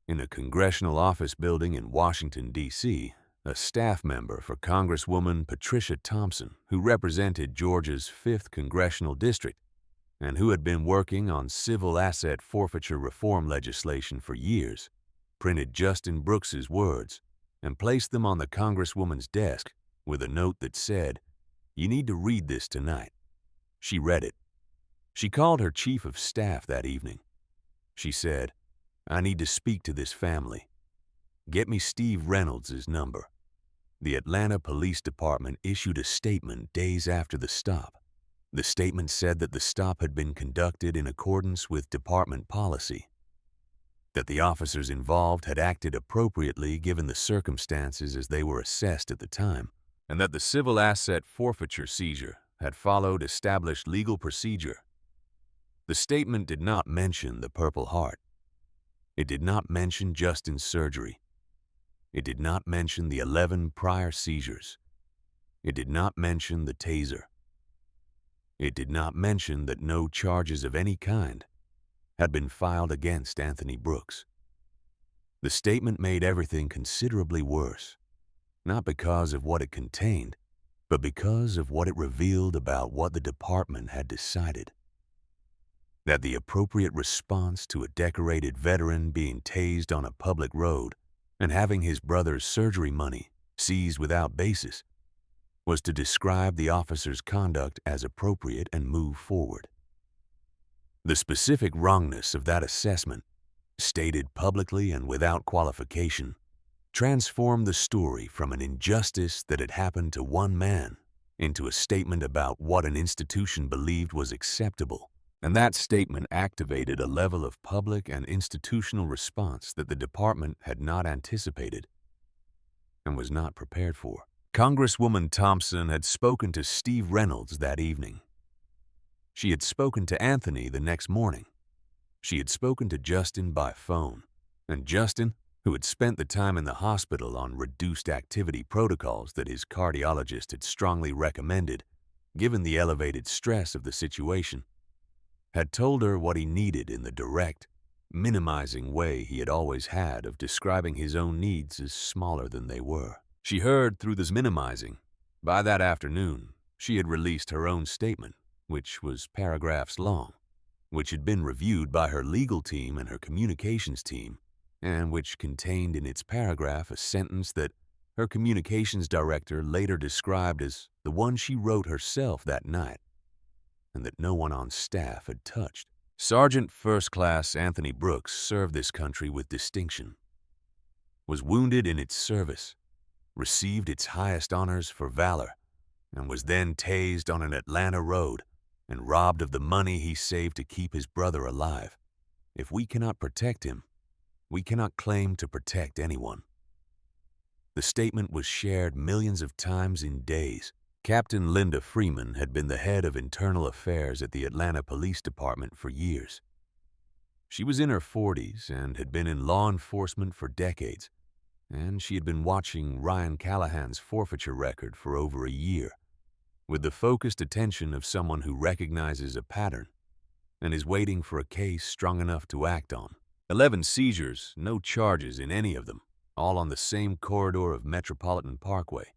In a congressional office building in Washington, D.C., a staff member for Congresswoman Patricia Thompson, who represented Georgia's 5th Congressional District, and who had been working on civil asset forfeiture reform legislation for years, printed Justin Brooks's words and placed them on the Congresswoman's desk with a note that said, "You need to read this tonight." She read it. She called her chief of staff that evening. She said, "I need to speak to this family. Get me Steve Reynolds' number." The Atlanta Police Department issued a statement days after the stop. The statement said that the stop had been conducted in accordance with department policy, that the officers involved had acted appropriately given the circumstances as they were assessed at the time, and that the civil asset forfeiture seizure had followed established legal procedure. The statement did not mention the Purple Heart. It did not mention Justin's surgery. It did not mention the 11 prior seizures. It did not mention the taser. It did not mention that no charges of any kind had been filed against Anthony Brooks. The statement made everything considerably worse, not because of what it contained, but because of what it revealed about what the department had decided. That the appropriate response to a decorated veteran being tased on a public road and having his brother's surgery money seized without basis was to describe the officer's conduct as appropriate and move forward. The specific wrongness of that assessment, stated publicly and without qualification, transformed the story from an injustice that had happened to one man into a statement about what an institution believed was acceptable, and that statement activated a level of public and institutional response that the department had not anticipated and was not prepared for. Congresswoman Thompson had spoken to Steve Reynolds that evening. She had spoken to Anthony the next morning. She had spoken to Justin by phone, and Justin, who had spent the time in the hospital on reduced activity protocols that his cardiologist had strongly recommended, given the elevated stress of the situation, had told her what he needed in the direct, minimizing way he had always had of describing his own needs as smaller than they were. She heard through this minimizing. By that afternoon, she had released her own statement, which was paragraphs long, which had been reviewed by her legal team and her communications team, and which contained in its paragraph a sentence that her communications director later described as the one she wrote herself that night, and that no one on staff had touched. Sergeant First Class Anthony Brooks served this country with distinction, was wounded in its service, received its highest honors for valor, and was then tased on an Atlanta road and robbed of the money he saved to keep his brother alive. If we cannot protect him, we cannot claim to protect anyone. The statement was shared millions of times in days. Captain Linda Freeman had been the head of internal affairs at the Atlanta Police Department for years. She was in her 40s and had been in law enforcement for decades, and she had been watching Ryan Callahan's forfeiture record for over a year, with the focused attention of someone who recognizes a pattern and is waiting for a case strong enough to act on. 11 seizures, no charges in any of them, all on the same corridor of Metropolitan Parkway.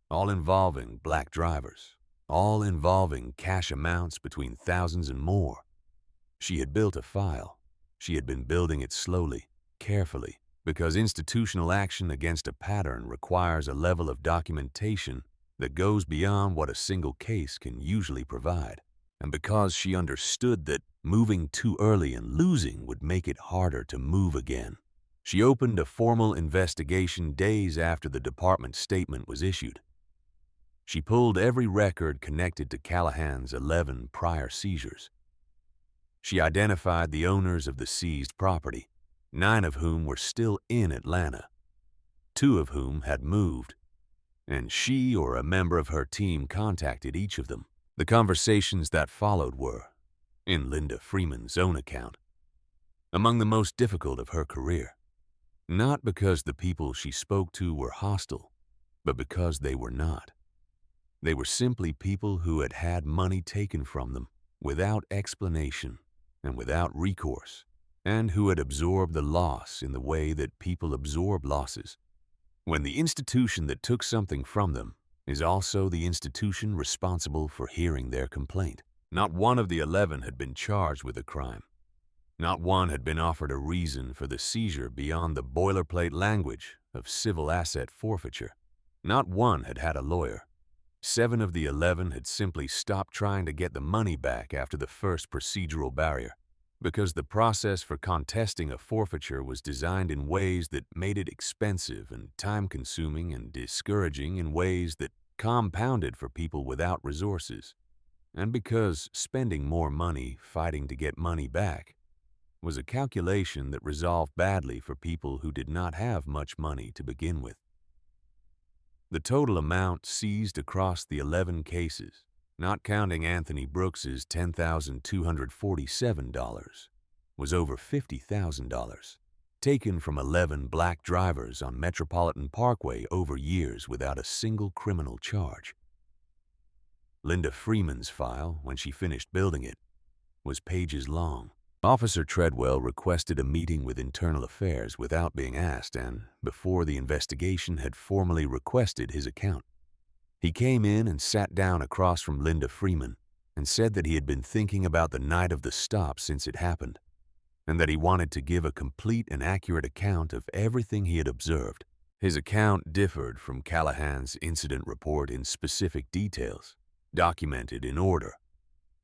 All involving black drivers, all involving cash amounts between thousands and more. She had built a file. She had been building it slowly, carefully, because institutional action against a pattern requires a level of documentation that goes beyond what a single case can usually provide, and because she understood that moving too early and losing would make it harder to move again. She opened a formal investigation days after the department's statement was issued. She pulled every record connected to Callahan's 11 prior seizures. She identified the owners of the seized property, 9 of whom were still in Atlanta, 2 of whom had moved, and she or a member of her team contacted each of them. The conversations that followed were, in Linda Freeman's own account, among the most difficult of her career. Not because the people she spoke to were hostile, but because they were not. They were simply people who had had money taken from them without explanation and without recourse, and who had absorbed the loss in the way that people absorb losses, when the institution that took something from them is also the institution responsible for hearing their complaint. Not one of the 11 had been charged with a crime. Not one had been offered a reason for the seizure beyond the boilerplate language of civil asset forfeiture. Not one had had a lawyer. 7 of the 11 had simply stopped trying to get the money back after the first procedural barrier, because the process for contesting a forfeiture was designed in ways that made it expensive and time-consuming and discouraging in ways that compounded for people without resources, and because spending more money fighting to get money back was a calculation that resolved badly for people who did not have much money to begin with. The total amount seized across the 11 cases, not counting Anthony Brooks's $10,247, was over $50,000, taken from 11 black drivers on Metropolitan Parkway over years without a single criminal charge. Linda Freeman's file, when she finished building it, was pages long. Officer Treadwell requested a meeting with Internal Affairs without being asked and before the investigation had formally requested his account. He came in and sat down across from Linda Freeman and said that he had been thinking about the night of the stop since it happened, and that he wanted to give a complete and accurate account of everything he had observed. His account differed from Callahan's incident report in specific details, documented in order,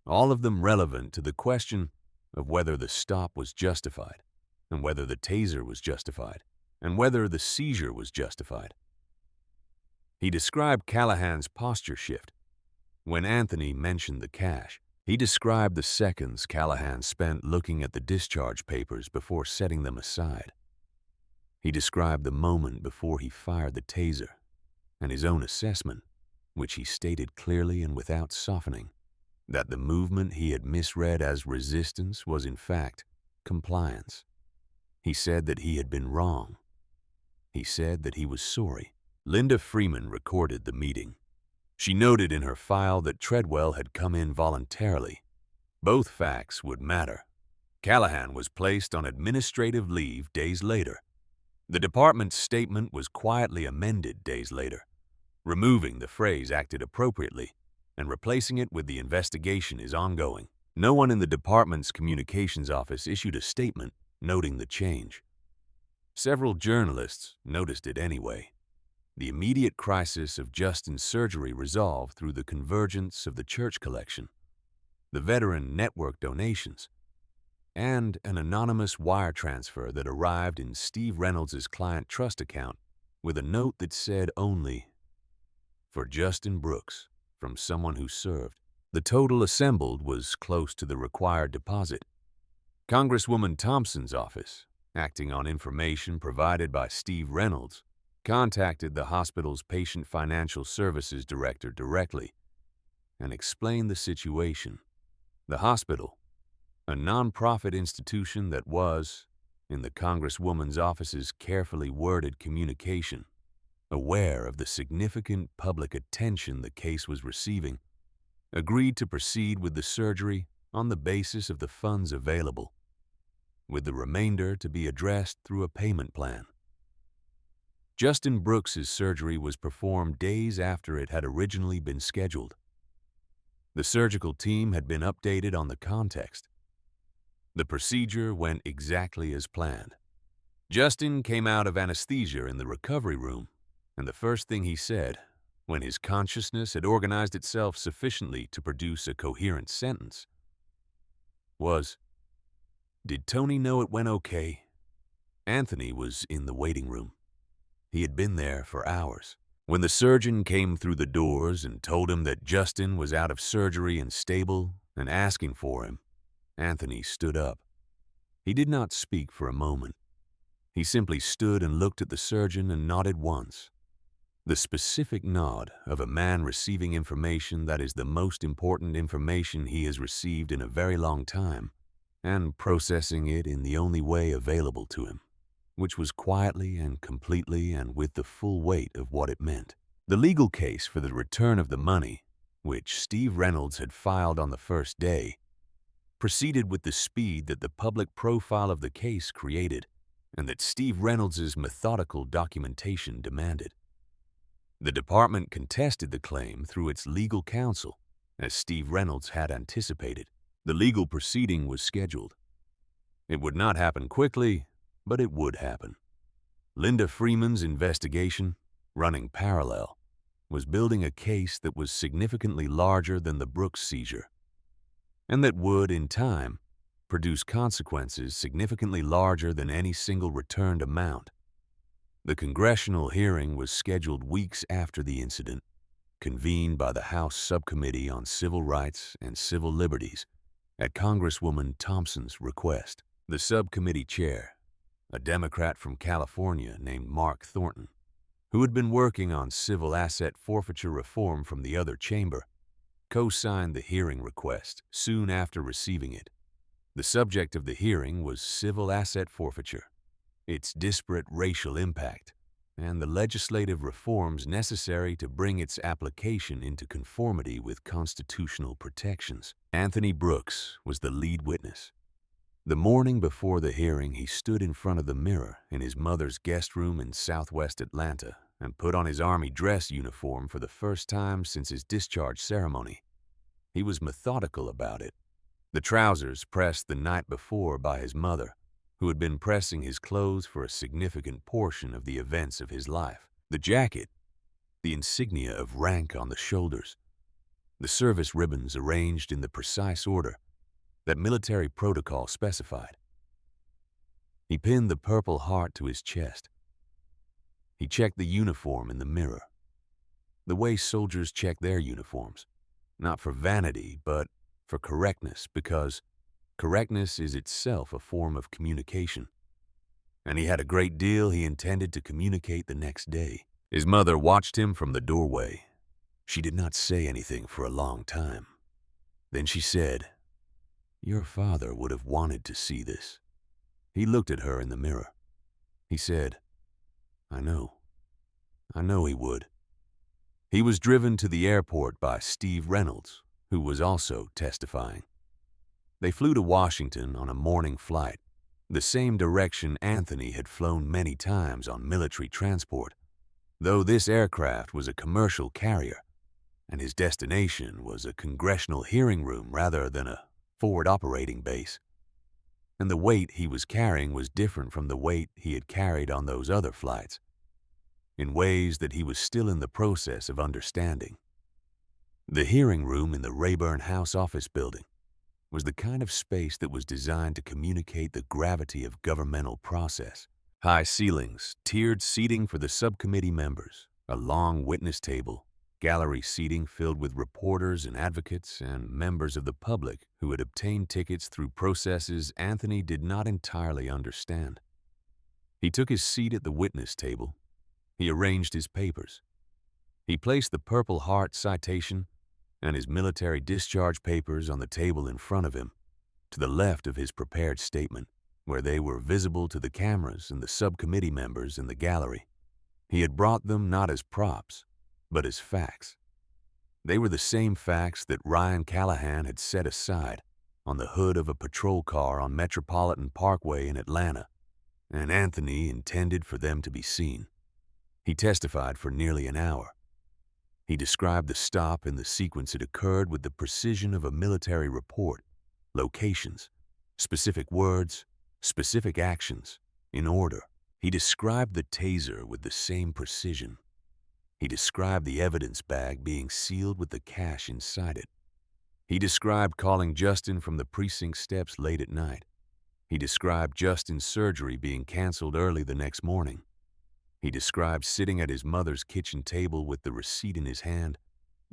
all of them relevant to the question of whether the stop was justified, and whether the taser was justified, and whether the seizure was justified. He described Callahan's posture shift. When Anthony mentioned the cash, he described the seconds Callahan spent looking at the discharge papers before setting them aside. He described the moment before he fired the taser, and his own assessment, which he stated clearly and without softening, that the movement he had misread as resistance was in fact compliance. He said that he had been wrong. He said that he was sorry. Linda Freeman recorded the meeting. She noted in her file that Treadwell had come in voluntarily. Both facts would matter. Callahan was placed on administrative leave days later. The department's statement was quietly amended days later, removing the phrase "acted appropriately" and replacing it with "the investigation is ongoing." No one in the department's communications office issued a statement noting the change. Several journalists noticed it anyway. The immediate crisis of Justin's surgery resolved through the convergence of the church collection. the veteran network donations, and an anonymous wire transfer that arrived in Steve Reynolds' client trust account with a note that said only, "For Justin Brooks, from someone who served." The total assembled was close to the required deposit. Congresswoman Thompson's office, acting on information provided by Steve Reynolds, contacted the hospital's patient financial services director directly and explained the situation. The hospital, a nonprofit institution that was, in the Congresswoman's office's carefully worded communication, aware of the significant public attention the case was receiving, agreed to proceed with the surgery on the basis of the funds available, with the remainder to be addressed through a payment plan. Justin Brooks's surgery was performed days after it had originally been scheduled. The surgical team had been updated on the context. The procedure went exactly as planned. Justin came out of anesthesia in the recovery room, and the first thing he said, when his consciousness had organized itself sufficiently to produce a coherent sentence, was, "Did Tony know it went okay?" Anthony was in the waiting room. He had been there for hours. When the surgeon came through the doors and told him that Justin was out of surgery and stable and asking for him, Anthony stood up. He did not speak for a moment. He simply stood and looked at the surgeon and nodded once. The specific nod of a man receiving information that is the most important information he has received in a very long time, and processing it in the only way available to him, which was quietly and completely and with the full weight of what it meant. The legal case for the return of the money, which Steve Reynolds had filed on the first day, proceeded with the speed that the public profile of the case created and that Steve Reynolds' methodical documentation demanded. The department contested the claim through its legal counsel, as Steve Reynolds had anticipated. The legal proceeding was scheduled. It would not happen quickly, but it would happen. Linda Freeman's investigation, running parallel, was building a case that was significantly larger than the Brooks seizure, and that would, in time, produce consequences significantly larger than any single returned amount. The congressional hearing was scheduled weeks after the incident, convened by the House Subcommittee on Civil Rights and Civil Liberties at Congresswoman Thompson's request. The subcommittee chair, a Democrat from California named Mark Thornton, who had been working on civil asset forfeiture reform from the other chamber, co-signed the hearing request soon after receiving it. The subject of the hearing was civil asset forfeiture, its disparate racial impact, and the legislative reforms necessary to bring its application into conformity with constitutional protections. Anthony Brooks was the lead witness. The morning before the hearing, he stood in front of the mirror in his mother's guest room in Southwest Atlanta and put on his Army dress uniform for the first time since his discharge ceremony. He was methodical about it. The trousers pressed the night before by his mother, who had been pressing his clothes for a significant portion of the events of his life. The jacket, the insignia of rank on the shoulders, the service ribbons arranged in the precise order that military protocol specified. He pinned the Purple Heart to his chest. He checked the uniform in the mirror, the way soldiers check their uniforms, not for vanity, but for correctness, because correctness is itself a form of communication. And he had a great deal he intended to communicate the next day. His mother watched him from the doorway. She did not say anything for a long time. Then she said, "Your father would have wanted to see this." He looked at her in the mirror. He said, I know he would." He was driven to the airport by Steve Reynolds, who was also testifying. They flew to Washington on a morning flight, the same direction Anthony had flown many times on military transport, though this aircraft was a commercial carrier, and his destination was a congressional hearing room rather than a forward operating base. And the weight he was carrying was different from the weight he had carried on those other flights, in ways that he was still in the process of understanding. The hearing room in the Rayburn House office building, was the kind of space that was designed to communicate the gravity of governmental process. High ceilings, tiered seating for the subcommittee members, a long witness table, gallery seating filled with reporters and advocates and members of the public who had obtained tickets through processes Anthony did not entirely understand. He took his seat at the witness table. He arranged his papers. He placed the Purple Heart citation and his military discharge papers on the table in front of him, to the left of his prepared statement, where they were visible to the cameras and the subcommittee members in the gallery. He had brought them not as props, but as facts. They were the same facts that Ryan Callahan had set aside on the hood of a patrol car on Metropolitan Parkway in Atlanta, and Anthony intended for them to be seen. He testified for nearly an hour. He described the stop and the sequence it occurred with the precision of a military report, locations, specific words, specific actions, in order. He described the taser with the same precision. He described the evidence bag being sealed with the cash inside it. He described calling Justin from the precinct steps late at night. He described Justin's surgery being canceled early the next morning. He described sitting at his mother's kitchen table with the receipt in his hand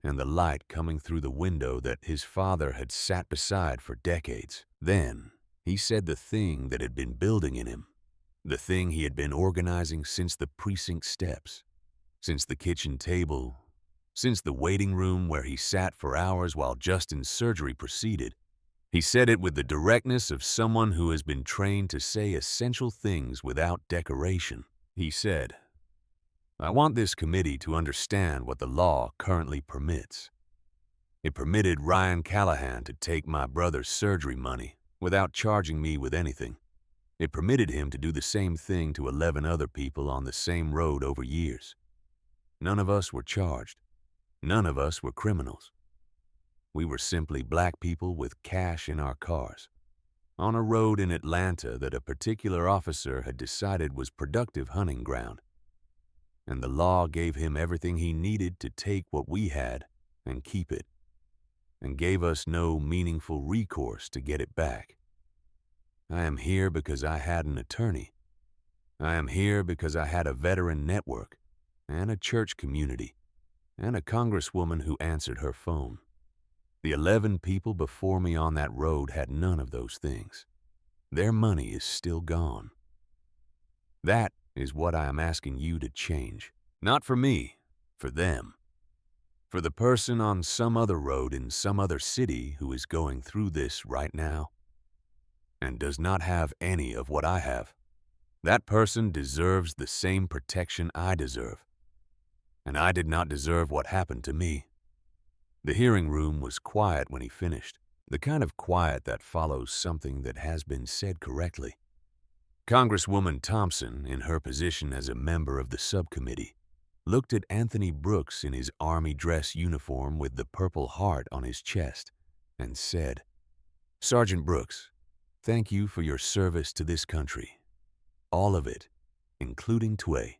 and the light coming through the window that his father had sat beside for decades. Then, he said the thing that had been building in him, the thing he had been organizing since the precinct steps, since the kitchen table, since the waiting room where he sat for hours while Justin's surgery proceeded. He said it with the directness of someone who has been trained to say essential things without decoration. He said, "I want this committee to understand what the law currently permits. It permitted Ryan Callahan to take my brother's surgery money without charging me with anything. It permitted him to do the same thing to 11 other people on the same road over years. None of us were charged. None of us were criminals. We were simply black people with cash in our cars, on a road in Atlanta that a particular officer had decided was productive hunting ground. And the law gave him everything he needed to take what we had and keep it, and gave us no meaningful recourse to get it back. I am here because I had an attorney. I am here because I had a veteran network, and a church community, and a congresswoman who answered her phone. The 11 people before me on that road had none of those things. Their money is still gone. That is what I am asking you to change. Not for me, for them. For the person on some other road in some other city who is going through this right now and does not have any of what I have. That person deserves the same protection I deserve. And I did not deserve what happened to me." The hearing room was quiet when he finished, the kind of quiet that follows something that has been said correctly. Congresswoman Thompson, in her position as a member of the subcommittee, looked at Anthony Brooks in his army dress uniform with the Purple Heart on his chest and said, "Sergeant Brooks, thank you for your service to this country. All of it, including Tway."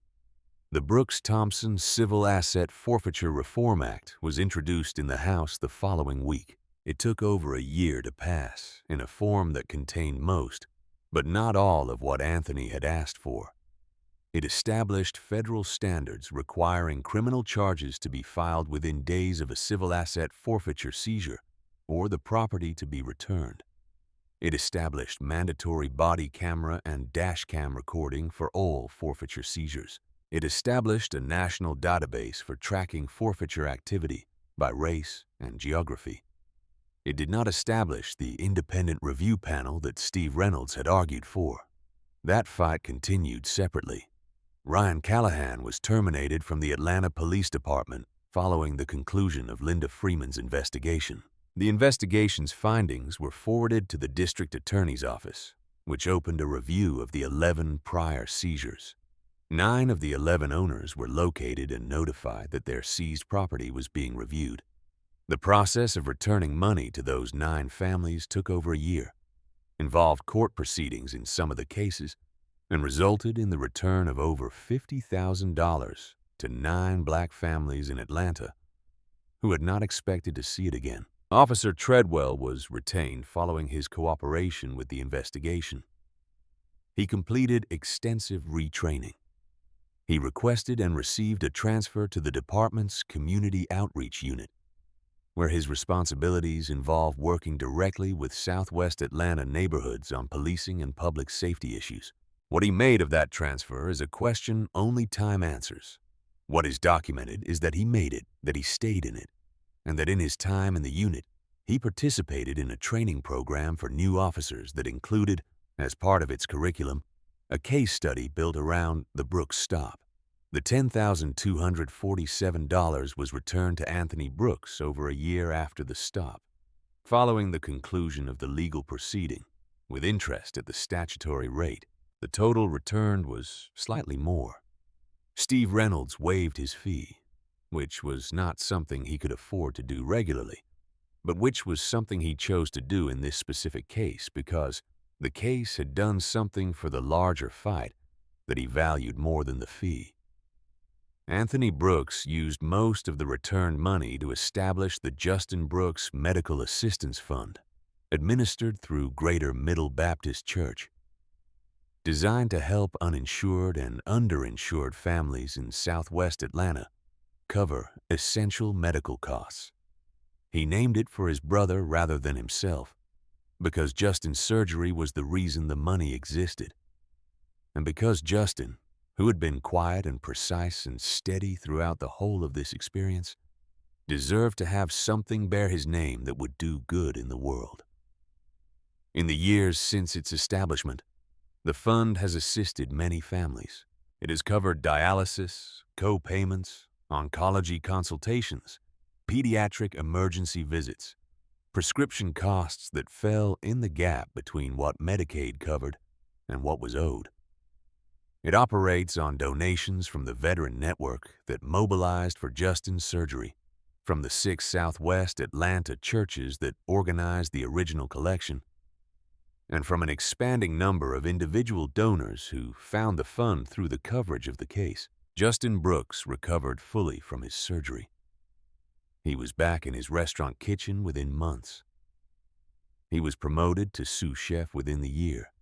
The Brooks-Thompson Civil Asset Forfeiture Reform Act was introduced in the House the following week. It took over a year to pass in a form that contained most, but not all of what Anthony had asked for. It established federal standards requiring criminal charges to be filed within days of a civil asset forfeiture seizure or the property to be returned. It established mandatory body camera and dash cam recording for all forfeiture seizures. It established a national database for tracking forfeiture activity by race and geography. It did not establish the independent review panel that Steve Reynolds had argued for. That fight continued separately. Ryan Callahan was terminated from the Atlanta Police Department following the conclusion of Linda Freeman's investigation. The investigation's findings were forwarded to the district attorney's office, which opened a review of the 11 prior seizures. 9 of the 11 owners were located and notified that their seized property was being reviewed. The process of returning money to those 9 families took over a year, involved court proceedings in some of the cases, and resulted in the return of over $50,000 to 9 black families in Atlanta who had not expected to see it again. Officer Treadwell was retained following his cooperation with the investigation. He completed extensive retraining. He requested and received a transfer to the department's Community Outreach Unit, where his responsibilities involved working directly with Southwest Atlanta neighborhoods on policing and public safety issues. What he made of that transfer is a question only time answers. What is documented is that he made it, that he stayed in it, and that in his time in the unit, he participated in a training program for new officers that included, as part of its curriculum, a case study built around the Brooks stop. The $10,247 was returned to Anthony Brooks over a year after the stop. Following the conclusion of the legal proceeding, with interest at the statutory rate, the total returned was slightly more. Steve Reynolds waived his fee, which was not something he could afford to do regularly, but which was something he chose to do in this specific case because the case had done something for the larger fight that he valued more than the fee. Anthony Brooks used most of the returned money to establish the Justin Brooks Medical Assistance Fund, administered through Greater Middle Baptist Church, designed to help uninsured and underinsured families in Southwest Atlanta cover essential medical costs. He named it for his brother rather than himself, because Justin's surgery was the reason the money existed. And because Justin, who had been quiet and precise and steady throughout the whole of this experience, deserved to have something bear his name that would do good in the world. In the years since its establishment, the fund has assisted many families. It has covered dialysis, co-payments, oncology consultations, pediatric emergency visits, prescription costs that fell in the gap between what Medicaid covered and what was owed. It operates on donations from the veteran network that mobilized for Justin's surgery, from the 6 Southwest Atlanta churches that organized the original collection, and from an expanding number of individual donors who found the fund through the coverage of the case. Justin Brooks recovered fully from his surgery. He was back in his restaurant kitchen within months. He was promoted to sous chef within the year.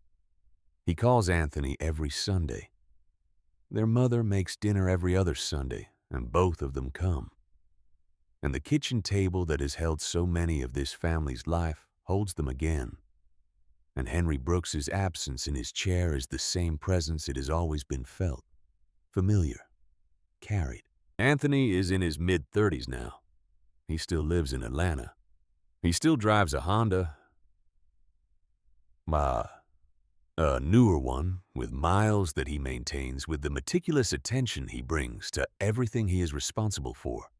He calls Anthony every Sunday. Their mother makes dinner every other Sunday, and both of them come. And the kitchen table that has held so many of this family's life holds them again. And Henry Brooks's absence in his chair is the same presence it has always been felt, familiar, carried. Anthony is in his mid-30s now. He still lives in Atlanta. He still drives a Honda, a newer one with miles that he maintains with the meticulous attention he brings to everything he is responsible for.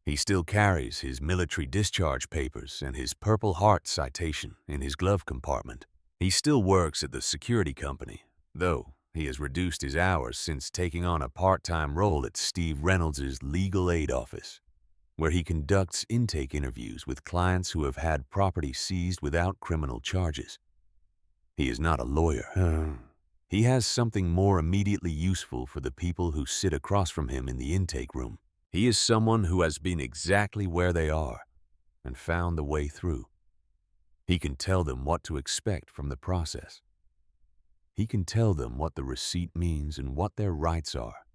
He still carries his military discharge papers and his Purple Heart citation in his glove compartment. He still works at the security company, though he has reduced his hours since taking on a part-time role at Steve Reynolds' legal aid office, where he conducts intake interviews with clients who have had property seized without criminal charges. He is not a lawyer. He has something more immediately useful for the people who sit across from him in the intake room. He is someone who has been exactly where they are and found the way through. He can tell them what to expect from the process. He can tell them what the receipt means and what their rights are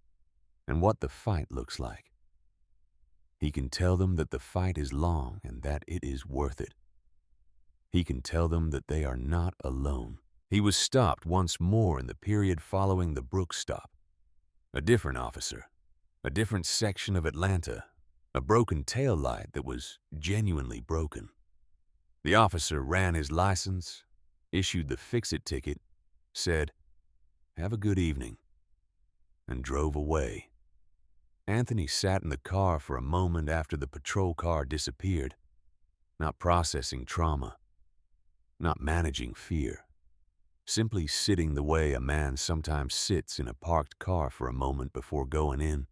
and what the fight looks like. He can tell them that the fight is long and that it is worth it. He can tell them that they are not alone. He was stopped once more in the period following the Brooks stop. A different officer, a different section of Atlanta, a broken tail light that was genuinely broken. The officer ran his license, issued the fix-it ticket, said, "Have a good evening," and drove away. Anthony sat in the car for a moment after the patrol car disappeared, not processing trauma, not managing fear, simply sitting the way a man sometimes sits in a parked car for a moment before going in,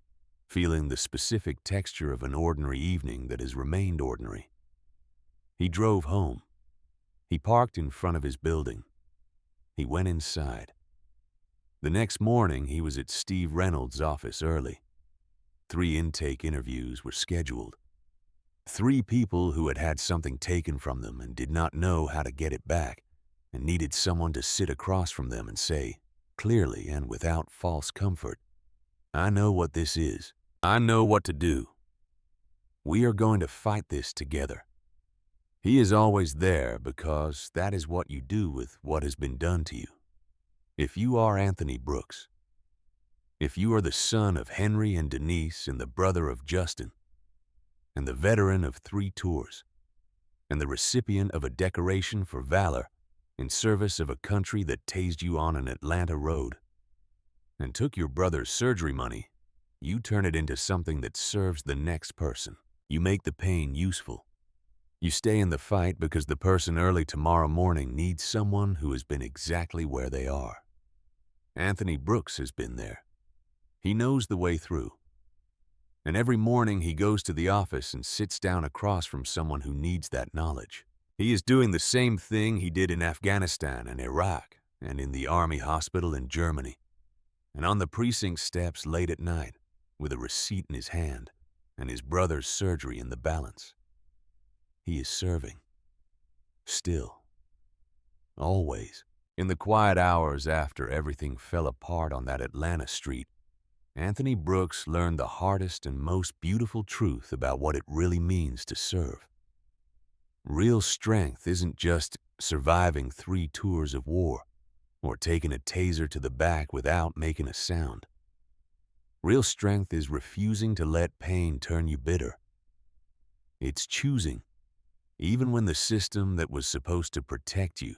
feeling the specific texture of an ordinary evening that has remained ordinary. He drove home. He parked in front of his building. He went inside. The next morning, he was at Steve Reynolds' office early. 3 intake interviews were scheduled. Three people who had had something taken from them and did not know how to get it back, and needed someone to sit across from them and say, clearly and without false comfort, "I know what this is. I know what to do. We are going to fight this together." He is always there because that is what you do with what has been done to you. If you are Anthony Brooks, if you are the son of Henry and Denise and the brother of Justin, and the veteran of 3 tours, and the recipient of a decoration for valor in service of a country that tased you on an Atlanta road, and took your brother's surgery money, you turn it into something that serves the next person. You make the pain useful. You stay in the fight because the person early tomorrow morning needs someone who has been exactly where they are. Anthony Brooks has been there. He knows the way through. And every morning he goes to the office and sits down across from someone who needs that knowledge. He is doing the same thing he did in Afghanistan and Iraq, and in the Army hospital in Germany, and on the precinct steps late at night, with a receipt in his hand and his brother's surgery in the balance. He is serving. Still. Always. In the quiet hours after everything fell apart on that Atlanta street, Anthony Brooks learned the hardest and most beautiful truth about what it really means to serve. Real strength isn't just surviving 3 tours of war or taking a taser to the back without making a sound. Real strength is refusing to let pain turn you bitter. It's choosing, even when the system that was supposed to protect you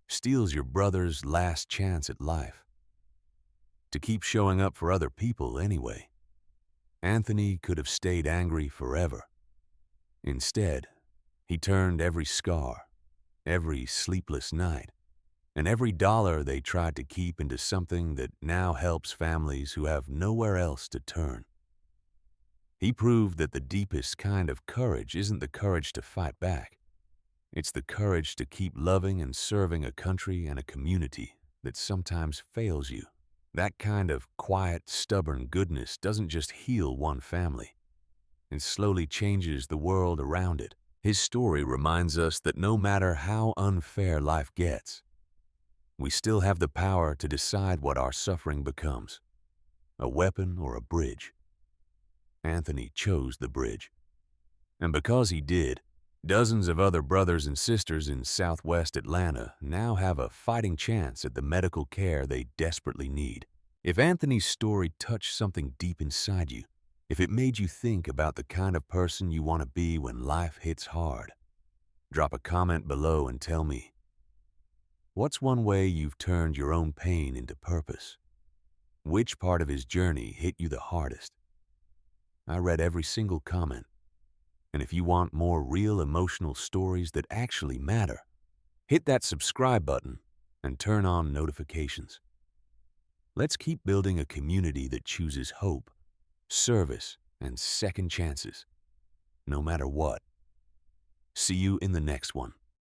steals your brother's last chance at life, to keep showing up for other people anyway. Anthony could have stayed angry forever. Instead, he turned every scar, every sleepless night, and every dollar they tried to keep into something that now helps families who have nowhere else to turn. He proved that the deepest kind of courage isn't the courage to fight back. It's the courage to keep loving and serving a country and a community that sometimes fails you. That kind of quiet, stubborn goodness doesn't just heal one family. It slowly changes the world around it. His story reminds us that no matter how unfair life gets, we still have the power to decide what our suffering becomes, a weapon or a bridge. Anthony chose the bridge. And because he did, dozens of other brothers and sisters in Southwest Atlanta now have a fighting chance at the medical care they desperately need. If Anthony's story touched something deep inside you, if it made you think about the kind of person you want to be when life hits hard, drop a comment below and tell me, what's one way you've turned your own pain into purpose? Which part of his journey hit you the hardest? I read every single comment. And if you want more real emotional stories that actually matter, hit that subscribe button and turn on notifications. Let's keep building a community that chooses hope, service, and second chances, no matter what. See you in the next one.